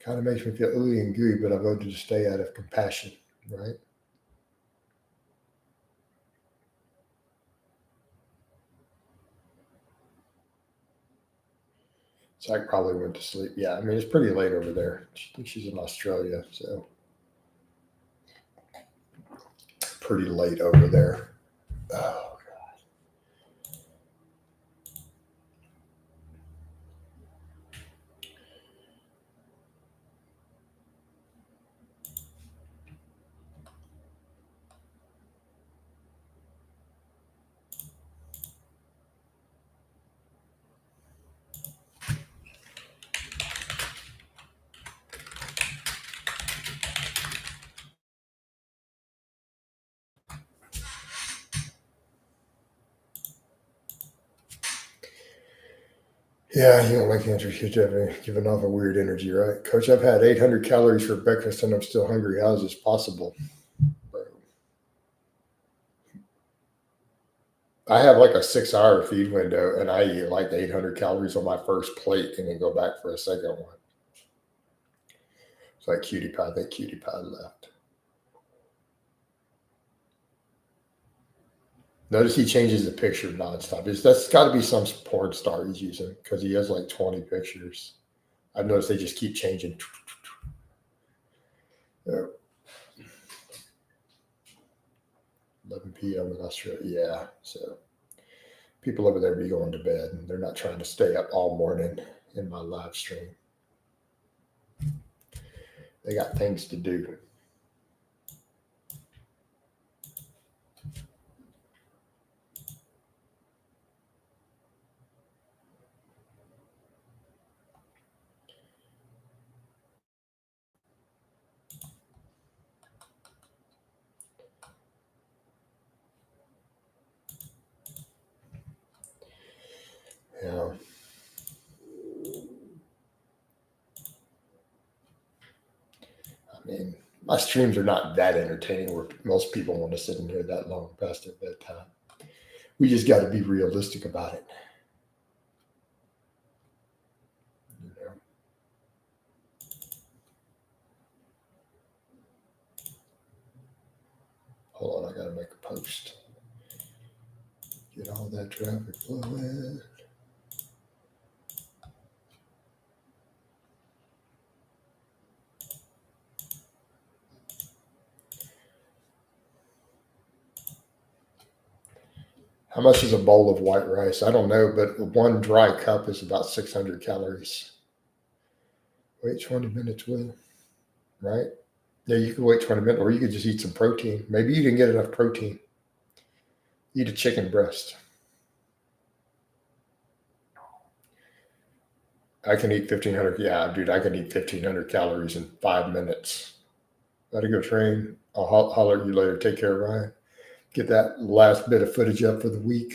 Kind of makes me feel ooey and gooey, but I voted to stay out of compassion, right? Zach probably went to sleep. Yeah, I mean it's pretty late over there. I think she's in Australia, so pretty late over there. Oh. Yeah, you don't like answers. You're giving off a weird energy, right? Coach, I've had 800 calories for breakfast and I'm still hungry. How is this possible? Bro. I have like a 6-hour feed window and I eat like 800 calories on my first plate and then go back for a second one. It's like Cutie Pie. I think Cutie Pie left. Notice he changes the picture nonstop. That's got to be some porn star he's using because he has like 20 pictures. I've noticed they just keep changing. 11 p.m. in Australia. Yeah. So people over there be going to bed and they're not trying to stay up all morning in my live stream. They got things to do. Yeah. I mean, my streams are not that entertaining where most people want to sit in here that long past their bedtime. We just got to be realistic about it. You know? Hold on, I got to make a post. Get all that traffic flowing. How much is a bowl of white rice? I don't know, but one dry cup is about 600 calories. Wait 20 minutes, Will. Right? Yeah, you could wait 20 minutes, or you could just eat some protein. Maybe you didn't get enough protein. Eat a chicken breast. I can eat 1,500. Yeah, dude, I can eat 1,500 calories in 5 minutes. Gotta go train. I'll holler at you later. Take care, Ryan. Get that last bit of footage up for the week.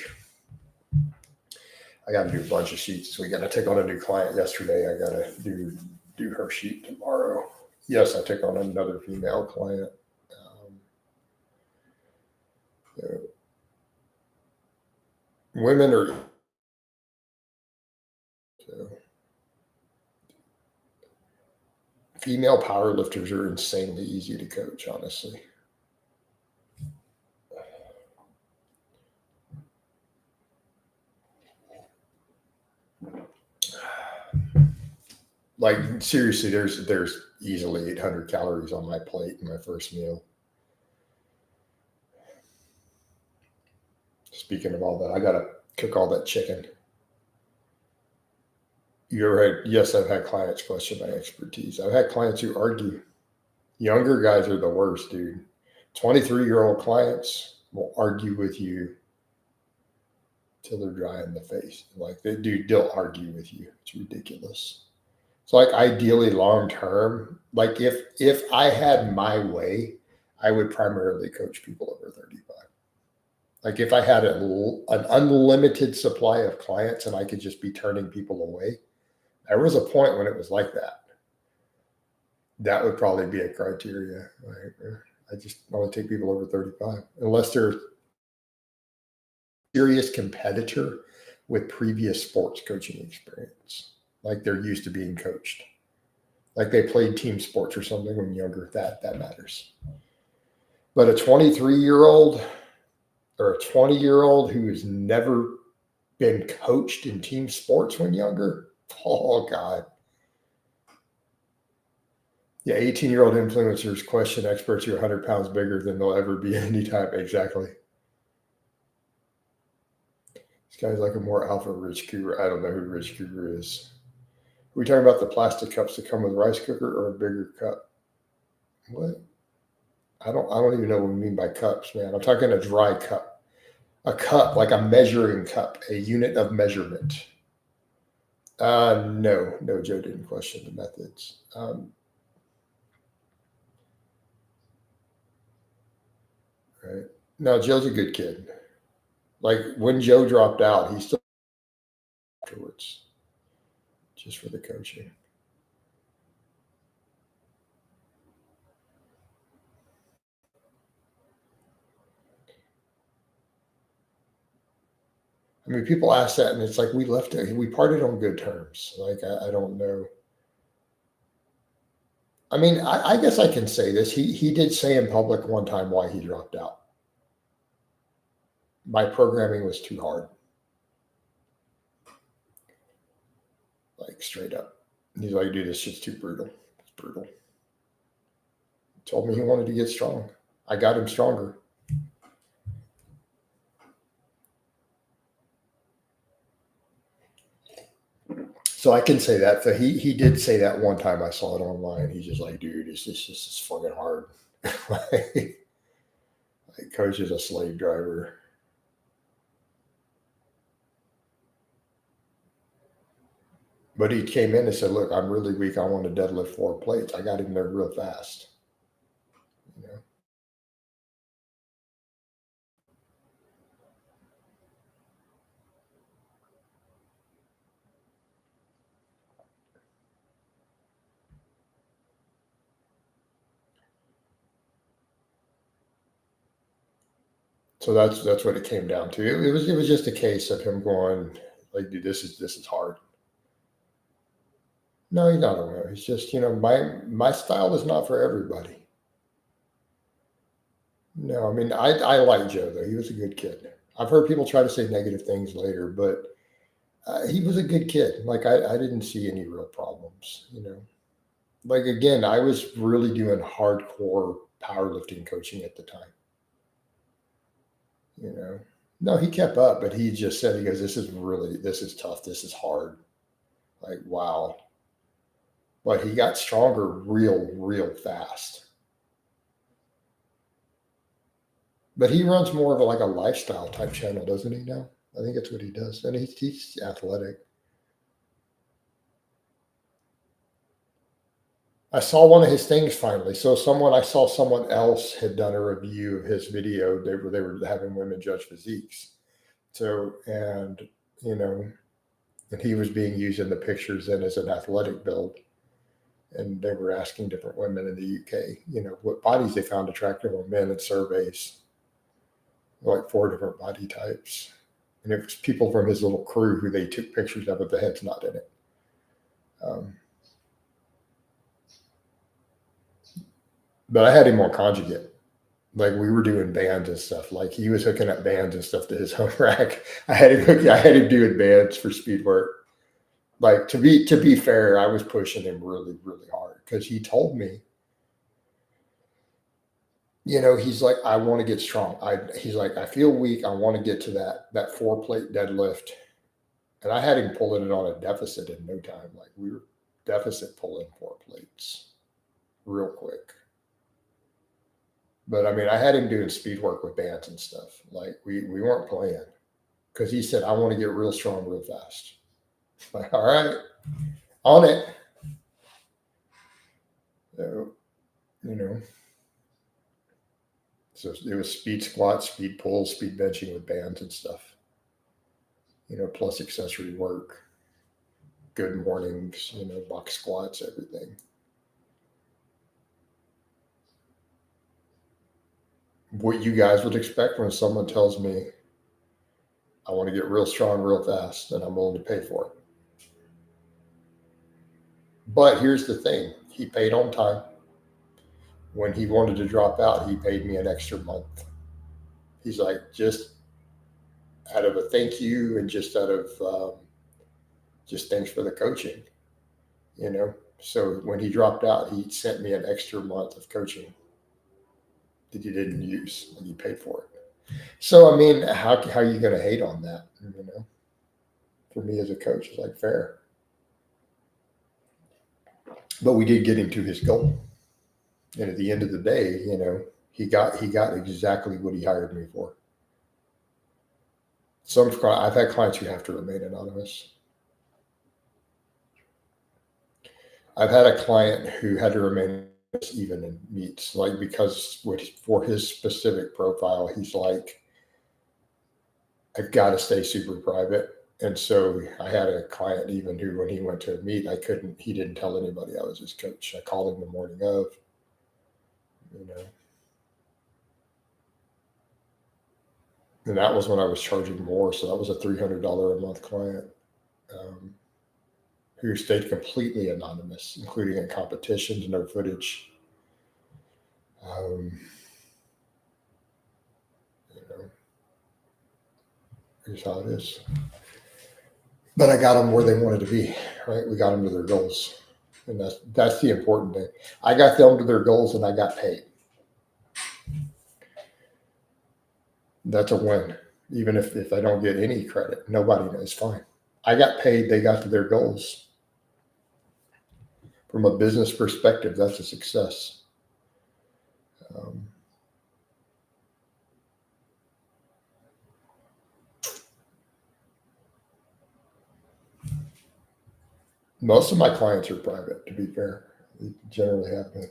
I got to do a bunch of sheets. We got to take on a new client yesterday. I got to do her sheet tomorrow. Yes, I took on another female client. Women are female powerlifters are insanely easy to coach, honestly. Like seriously, there's easily 800 calories on my plate in my first meal. Speaking of all that, I gotta cook all that chicken. You're right. Yes, I've had clients question my expertise. I've had clients who argue. Younger guys are the worst, dude. 23-year-old clients will argue with you till they're dry in the face. Like they'll argue with you. It's ridiculous. So like ideally long term, like if I had my way, I would primarily coach people over 35. Like if I had an unlimited supply of clients and I could just be turning people away, there was a point when it was like that. That would probably be a criteria. Right? I just only take people over 35 unless they're a serious competitor with previous sports coaching experience. Like they're used to being coached. Like they played team sports or something when younger, that matters. But a 23-year-old or a 20-year-old who has never been coached in team sports when younger, oh God. Yeah, 18-year-old influencers question experts who are 100 pounds bigger than they'll ever be anytime. Exactly. This guy's like a more alpha Rich Cougar. I don't know who Rich Cougar is. Are we talking about the plastic cups that come with rice cooker or a bigger cup? What? I don't even know what we mean by cups, man. I'm talking a dry cup. A cup, like a measuring cup, a unit of measurement. No, Joe didn't question the methods. Right. No, Joe's a good kid. Like when Joe dropped out, he still afterwards. just for the coaching. I mean, people ask that, and it's like we left it. We parted on good terms. Like I don't know. I mean, I guess I can say this. He did say in public one time why he dropped out. My programming was too hard, like straight up. He's like, dude, this shit's too brutal. It's brutal. He told me he wanted to get strong. I got him stronger. So I can say that. So he did say that one time. I saw it online. He's just like, dude, it's just fucking hard. like coach is a slave driver. But he came in and said, look, I'm really weak. I want to deadlift 4 plates. I got him there real fast. You know? So that's what it came down to. It was just a case of him going, like, dude, this is hard. No, he's not aware. He's just, my style is not for everybody. No, I mean, I like Joe though. He was a good kid. I've heard people try to say negative things later, but he was a good kid. Like I didn't see any real problems. Like again, I was really doing hardcore powerlifting coaching at the time. No, he kept up, but he just said, he goes, this is tough. This is hard. Like, wow. But he got stronger real fast. But he runs more of like a lifestyle type channel, doesn't he now? I think that's what he does. And he's athletic. I saw one of his things finally. So I saw someone else had done a review of his video. They were having women judge physiques. So, and he was being used in the pictures then as an athletic build. And they were asking different women in the UK, what bodies they found attractive on men in surveys, like 4 different body types. And it was people from his little crew who they took pictures of, but the head's not in it. But I had him on conjugate. Like we were doing bands and stuff. Like he was hooking up bands and stuff to his home rack. I had him doing bands for speed work. Like to be fair, I was pushing him really hard because he told me, he's like, I want to get strong. He's like, I feel weak. I want to get to that 4 plate deadlift. And I had him pulling it on a deficit in no time. Like we were deficit pulling 4 plates real quick. But I mean, I had him doing speed work with bands and stuff. Like we weren't playing because he said, I want to get real strong real fast. Like, all right, on it. So, so it was speed squats, speed pulls, speed benching with bands and stuff. Plus accessory work, good mornings, box squats, everything. What you guys would expect when someone tells me I want to get real strong real fast and I'm willing to pay for it. But here's the thing. He paid on time. When he wanted to drop out, he paid me an extra month. He's like, just out of a thank you and just out of just thanks for the coaching, So when he dropped out, he sent me an extra month of coaching that he didn't use and he paid for it. So, I mean, how are you going to hate on that? For me as a coach, it's like fair. But we did get him to his goal. And at the end of the day, he got exactly what he hired me for. I've had clients who have to remain anonymous. I've had a client who had to remain even in meets, like because for his specific profile, he's like, I've got to stay super private. And so I had a client even who, when he went to a meet, he didn't tell anybody I was his coach. I called him the morning of, you know, and that was when I was charging more. So that was a $300 a month client, um, who stayed completely anonymous, including in competitions, no footage. Um, you know, here's how it is. But I got them where they wanted to be, right? We got them to their goals. And that's the important thing. I got them to their goals and I got paid. That's a win. Even if I don't get any credit, nobody knows, fine. I got paid, they got to their goals. From a business perspective, that's a success. Um, most of my clients are private, to be fair. They generally have been.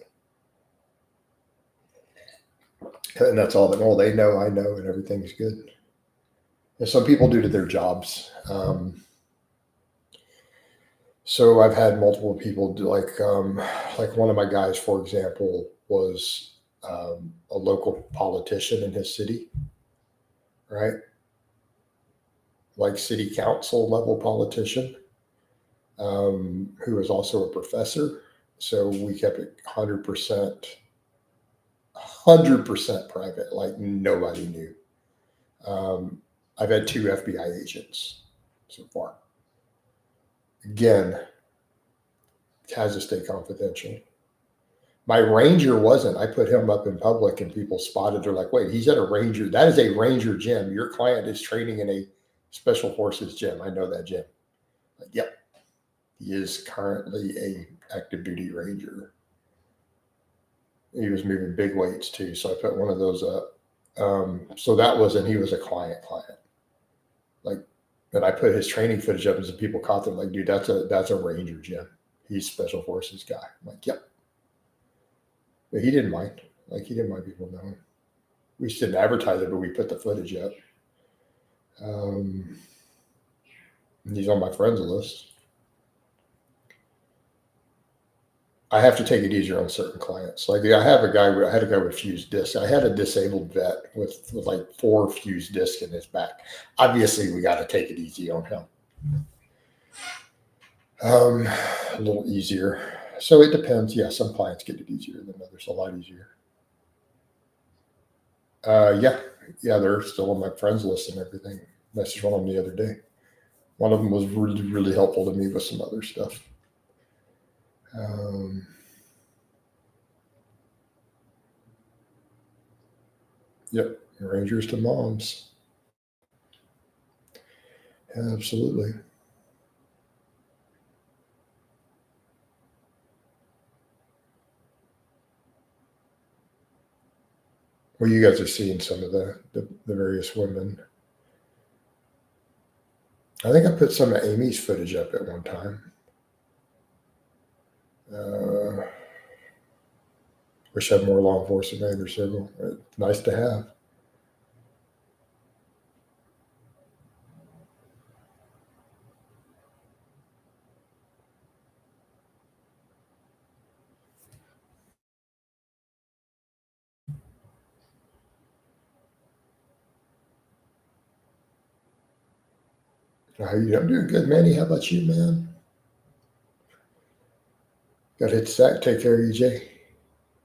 And that's all that, well, they know, I know, and everything's good. And some people do to their jobs. So I've had multiple people do, like one of my guys, for example, was a local politician in his city, right? Like city council level politician, who was also a professor. So we kept it 100% private, like nobody knew. I've had 2 FBI agents so far. Again, it has to stay confidential. My ranger wasn't. I put him up in public and people spotted. They're like, wait, he's at a ranger. That is a ranger gym. Your client is training in a special forces gym. I know that gym. Like, yep. He is currently a active duty ranger. He was moving big weights too. So I put one of those up. So that was, and he was a client. Like, and I put his training footage up and some people caught them like, dude, that's a ranger gym. He's special forces guy. I'm like, yep. But he didn't mind. Like, he didn't mind people knowing. We just didn't advertise it, but we put the footage up. He's on my friends list. I have to take it easier on certain clients. Like, I had a guy with fused discs. I had a disabled vet with like 4 fused discs in his back. Obviously, we got to take it easy on him. A little easier. So it depends. Yeah, some clients get it easier than others. A lot easier. Yeah, they're still on my friends list and everything. Messaged one of them the other day. One of them was really, really helpful to me with some other stuff. Yep, rangers to moms. Absolutely. Well, you guys are seeing some of the various women. I think I put some of Amy's footage up at one time. Wish I had more law enforcement in their circle. Nice to have. I'm doing good, Manny. How about you, man? Got to hit the sack. Take care, EJ.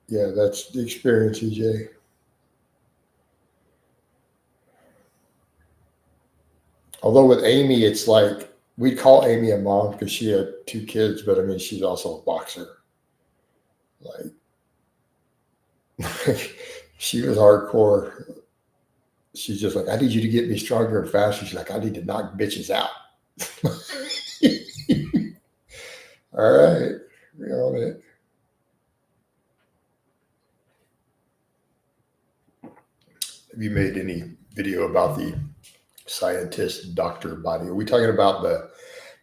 Yeah, that's the experience, EJ. Although with Amy, it's like we'd call Amy a mom because she had 2 kids, but I mean, she's also a boxer. Like, she was hardcore. She's just like, I need you to get me stronger and faster. She's like, I need to knock bitches out. All right, we're on it. Have you made any video about the scientist Dr. Body? Are we talking about the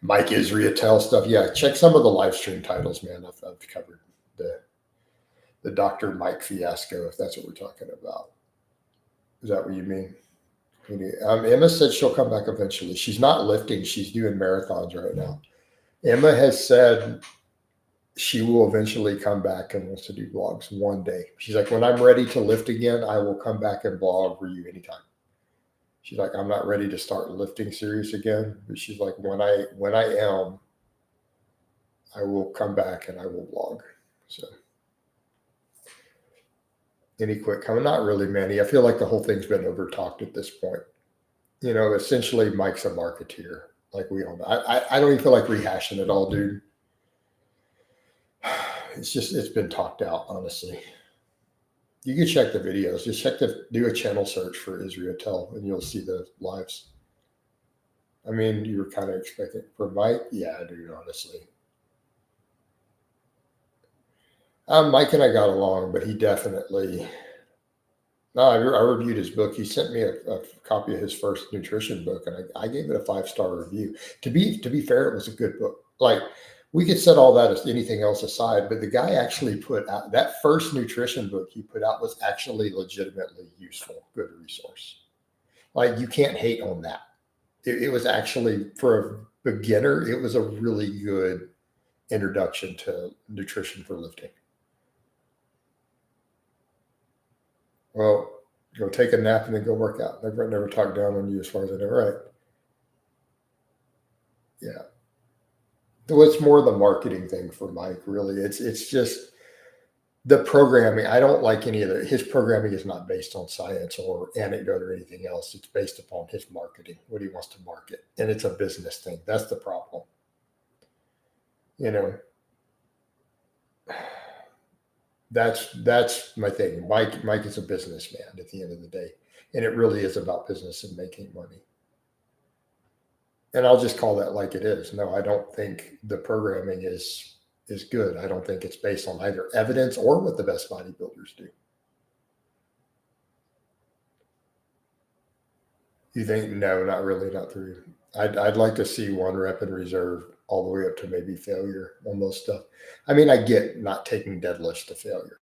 Mike Israetel stuff? Yeah, check some of the live stream titles, man. I've covered the Dr. Mike fiasco, if that's what we're talking about. Is that what you mean? Emma said she'll come back eventually. She's not lifting. She's doing marathons right now. Emma has said she will eventually come back and wants to do vlogs one day. She's like, when I'm ready to lift again, I will come back and vlog for you anytime. She's like, I'm not ready to start lifting serious again, but she's like, when I am, I will come back and I will vlog. So any quick comment? Not really many. I feel like the whole thing's been over talked at this point. Essentially Mike's a marketeer. Like we all know. I don't even feel like rehashing it all, dude. It's been talked out, honestly. You can check the videos. Just do a channel search for Israel Tell and you'll see the lives. I mean, you were kind of expecting for Mike. Yeah, dude, honestly. Mike and I got along, but he definitely. No, I reviewed his book. He sent me a copy of his first nutrition book, and I gave it a 5-star review. To be fair, it was a good book. Like we could set all that as anything else aside, but the guy actually put out that first nutrition book he put out was actually legitimately useful, good resource. Like you can't hate on that. It was actually for a beginner. It was a really good introduction to nutrition for lifting. Well, go take a nap and then go work out. Never talk down on you as far as I know, right? Yeah. So it's more the marketing thing for Mike, really. It's just the programming. I don't like any of his programming is not based on science or anecdote or anything else. It's based upon his marketing, what he wants to market. And it's a business thing. That's the problem. That's my thing. Mike is a businessman at the end of the day. And it really is about business and making money. And I'll just call that like it is. No, I don't think the programming is good. I don't think it's based on either evidence or what the best bodybuilders do. You think no, not really, not through. I'd like to see one rep in reserve all the way up to maybe failure on most stuff. I mean, I get not taking deadlifts to failure,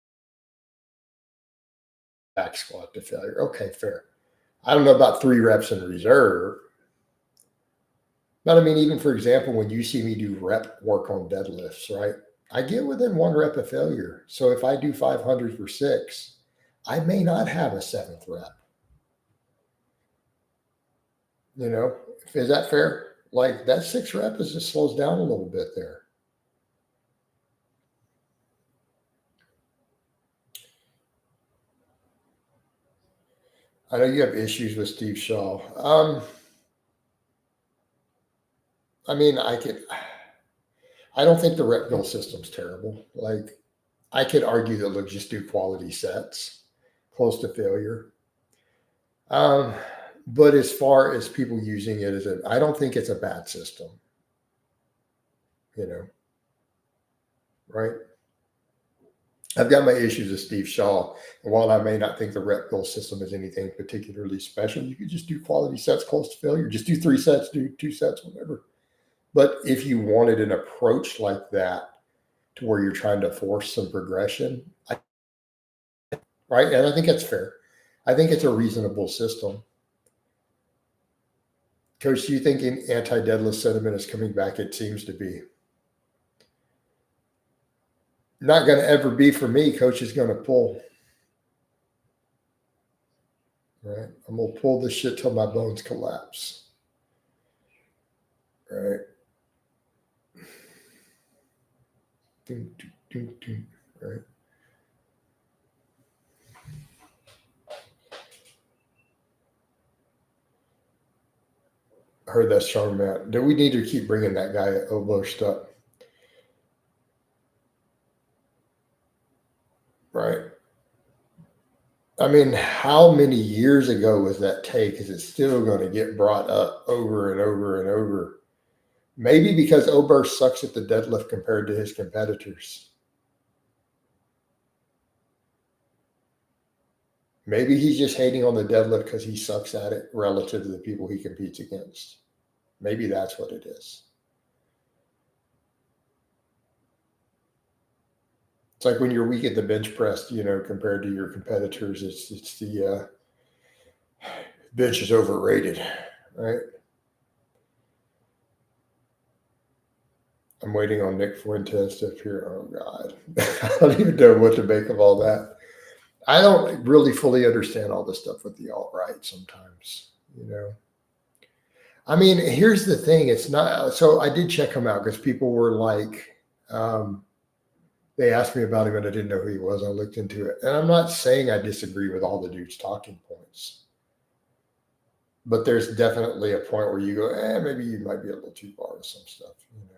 back squat to failure. Okay, fair. I don't know about 3 reps in reserve. But I mean, even for example, when you see me do rep work on deadlifts, right? I get within 1 rep of failure. So if I do 500 for 6, I may not have a 7th rep. Is that fair? Like that 6 rep is just slows down a little bit there. I know you have issues with Steve Shaw. I mean, I don't think the rep build system's terrible. Like I could argue that look, just do quality sets close to failure. But as far as people using it I don't think it's a bad system. Right? I've got my issues with Steve Shaw. And while I may not think the rep goal system is anything particularly special, you could just do quality sets close to failure. Just do 3 sets, do 2 sets, whatever. But if you wanted an approach like that to where you're trying to force some progression, right? And I think that's fair. I think it's a reasonable system. Coach, do you think anti-deadlift sentiment is coming back? It seems to be. Not going to ever be for me. Coach is going to pull. Right? I'm going to pull this shit till my bones collapse. Right? Right? I heard that strong man. Do we need to keep bringing that guy elbowed up? Right. I mean, how many years ago was that take? Is it still going to get brought up over and over and over? Maybe because Oberst sucks at the deadlift compared to his competitors. Maybe he's just hating on the deadlift because he sucks at it relative to the people he competes against. Maybe that's what it is. It's like when you're weak at the bench press, compared to your competitors, it's Bench is overrated, right? I'm waiting on Nick Fuentes to appear. Oh God, I don't even know what to make of all that. I don't really fully understand all this stuff with the alt-right sometimes, you know. I mean, here's the thing. It's not, so I did check him out because people were like, they asked me about him and I didn't know who he was. I looked into it. And I'm not saying I disagree with all the dude's talking points, but there's definitely a point where you go, maybe you might be a little too far with some stuff, you know.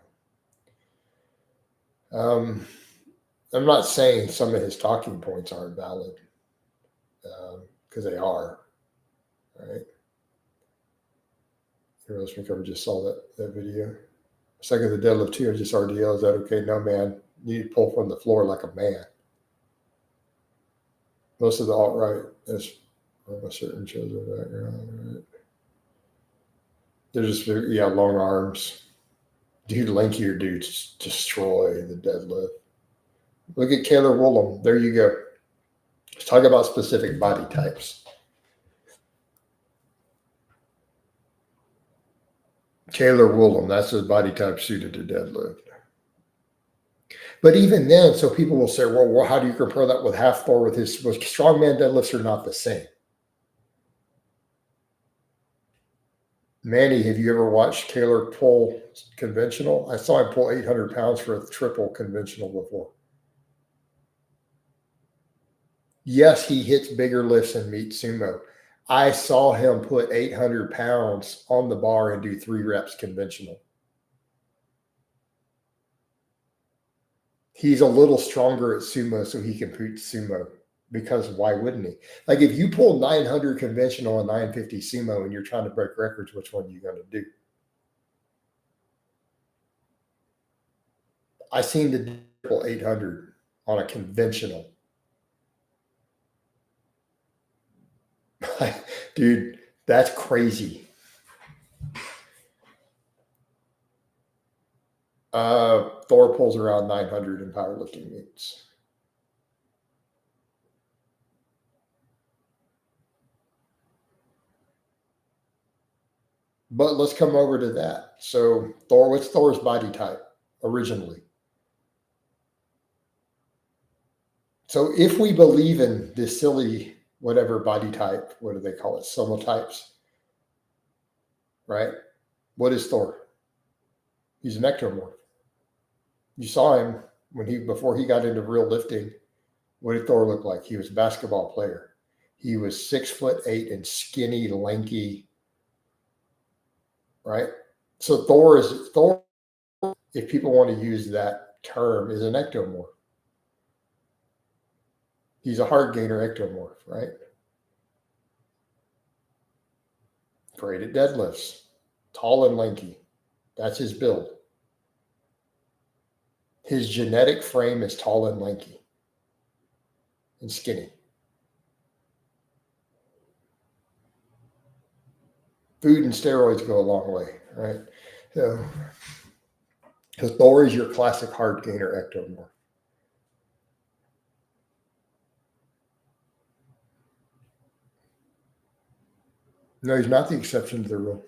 I'm not saying some of his talking points aren't valid, because they are, right? Here, let's make sure we just saw that video. Second, the deadlift 2 just RDL. Is that okay? No, man. You need to pull from the floor like a man. Most of the alt-right is from a certain chosen background, right? They're just, long arms. Dude, lankier dudes destroy the deadlift. Look at Kaylor Woolham. There you go. Let's talk about specific body types. Kaylor Woolham, that's his body type suited to deadlift. But even then, so people will say, well, how do you compare that with half Thor with his strongman deadlifts are not the same. Manny, have you ever watched Kaylor pull conventional? I saw him pull 800 pounds for a triple conventional before. Yes, he hits bigger lifts and meets sumo. I saw him put 800 pounds on the bar and do 3 reps conventional. He's a little stronger at sumo, so he can put sumo, because why wouldn't he? Like if you pull 900 conventional and 950 sumo and you're trying to break records, which one are you going to do? I seen the pull 800 on a conventional. Dude, that's crazy. Thor pulls around 900 in powerlifting meets. But let's come over to that. So Thor, what's Thor's body type originally? So if we believe in this silly whatever body type, what do they call it? Somotypes, right? What is Thor? He's an ectomorph. You saw him before he got into real lifting. What did Thor look like? He was a basketball player. He was 6'8" and skinny, lanky, right? So Thor, if people want to use that term, is an ectomorph. He's a hard gainer ectomorph, right? Great at deadlifts, tall and lanky. That's his build. His genetic frame is tall and lanky and skinny. Food and steroids go a long way, right? So Thor is your classic hard gainer ectomorph. No, he's not the exception to the rule.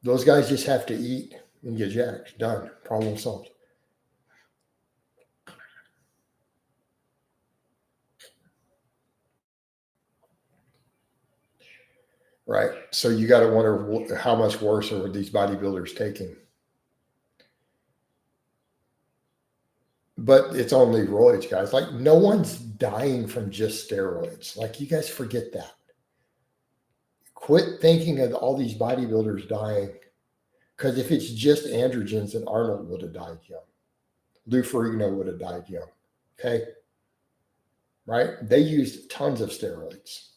Those guys just have to eat and get jacked. Done. Problem solved. Right. So you got to wonder how much worse are these bodybuilders taking? But it's only roids, guys. Like no one's dying from just steroids. Like you guys forget that. Quit thinking of all these bodybuilders dying. Because if it's just androgens, then Arnold would have died young. Lou Ferrigno would have died young. Okay. Right. They used tons of steroids.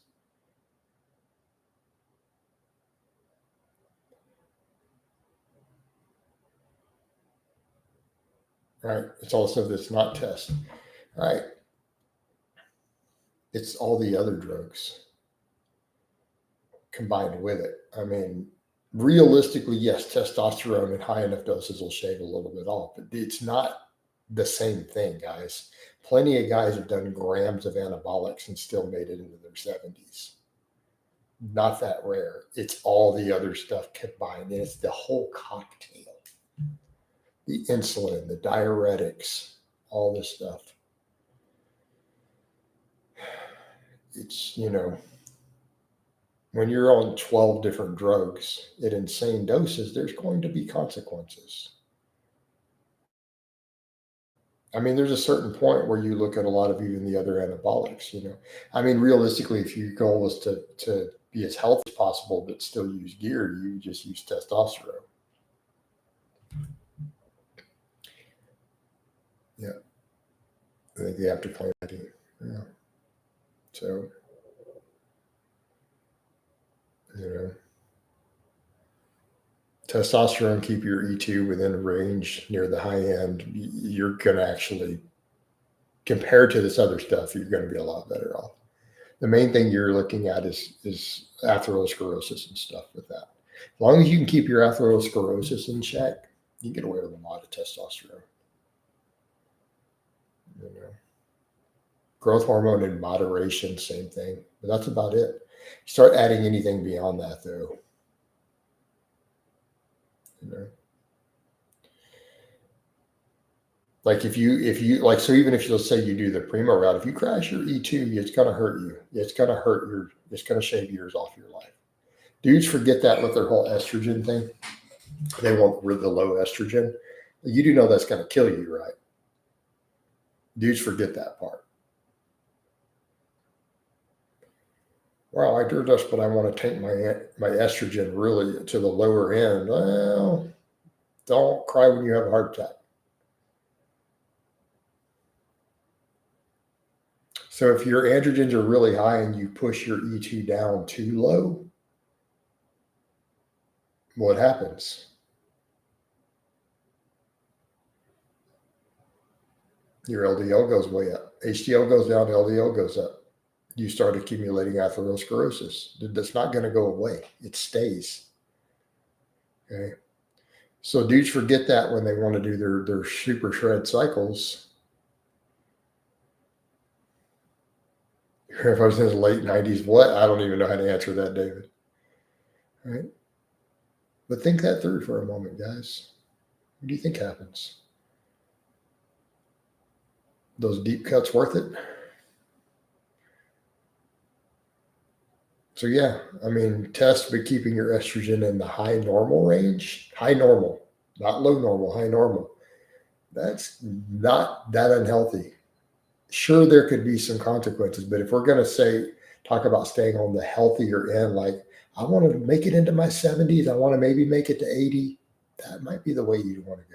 Right. It's also this not test. Right. It's all the other drugs combined with it. I mean, realistically, yes, testosterone at high enough doses will shave a little bit off, but it's not the same thing, guys. Plenty of guys have done grams of anabolics and still made it into their 70s. Not that rare. It's all the other stuff combined. And it's the whole cocktail. The insulin, the diuretics, all this stuff. It's, when you're on 12 different drugs at insane doses, there's going to be consequences. I mean, there's a certain point where you look at a lot of even the other anabolics, I mean, realistically, if your goal is to be as healthy as possible, but still use gear, you just use testosterone. Yeah. I think they have to claim that. Yeah. So, testosterone, keep your E2 within range near the high end. You're going to actually, compared to this other stuff, you're going to be a lot better off. The main thing you're looking at is atherosclerosis and stuff with that. As long as you can keep your atherosclerosis in check, you can get away with a lot of testosterone. Growth hormone in moderation, same thing. But that's about it. Start adding anything beyond that, though. Like if you like, so even if you'll say you do the primo route, if you crash your E2, it's going to hurt you. It's going to shave years off your life. Dudes forget that with their whole estrogen thing. They want the low estrogen. You do know that's going to kill you, right? Dudes forget that part. Well, I do this, but I want to take my estrogen really to the lower end. Well, don't cry when you have a heart attack. So if your androgens are really high and you push your E2 down too low, what happens? Your LDL goes way up. HDL goes down, LDL goes up. You start accumulating atherosclerosis. That's not going to go away. It stays. Okay. So dudes forget that when they want to do their super shred cycles. If I was in the late 90s, what? I don't even know how to answer that, David. All right. But think that through for a moment, guys. What do you think happens? Those deep cuts worth it? So yeah, I mean, test by keeping your estrogen in the high normal range. High normal, not low normal, high normal. That's not that unhealthy. Sure, there could be some consequences, but if we're going to talk about staying on the healthier end, like I want to make it into my 70s, I want to maybe make it to 80, that might be the way you want to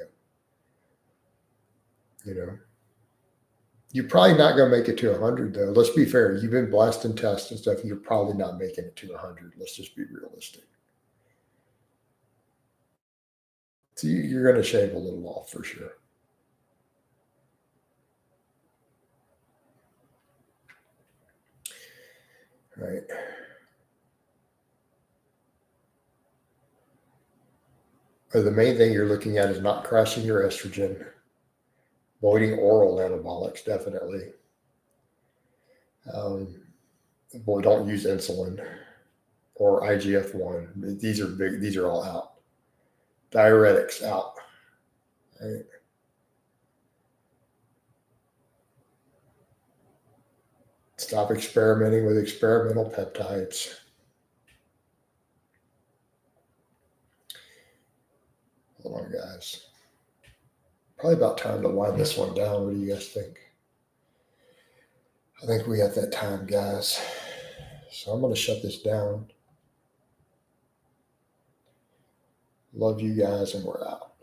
go. You're probably not going to make it to 100, though. Let's be fair. You've been blasting tests and stuff. You're probably not making it to 100. Let's just be realistic. So you're going to shave a little off for sure. Right. The main thing you're looking at is not crashing your estrogen, avoiding oral anabolics, definitely. Boy, don't use insulin or IGF-1. These are big. These are all out. Diuretics out. Right. Stop experimenting with experimental peptides. Hold on, guys. Probably about time to wind this one down. What do you guys think? I think we have that time, guys. So I'm going to shut this down. Love you guys, and we're out.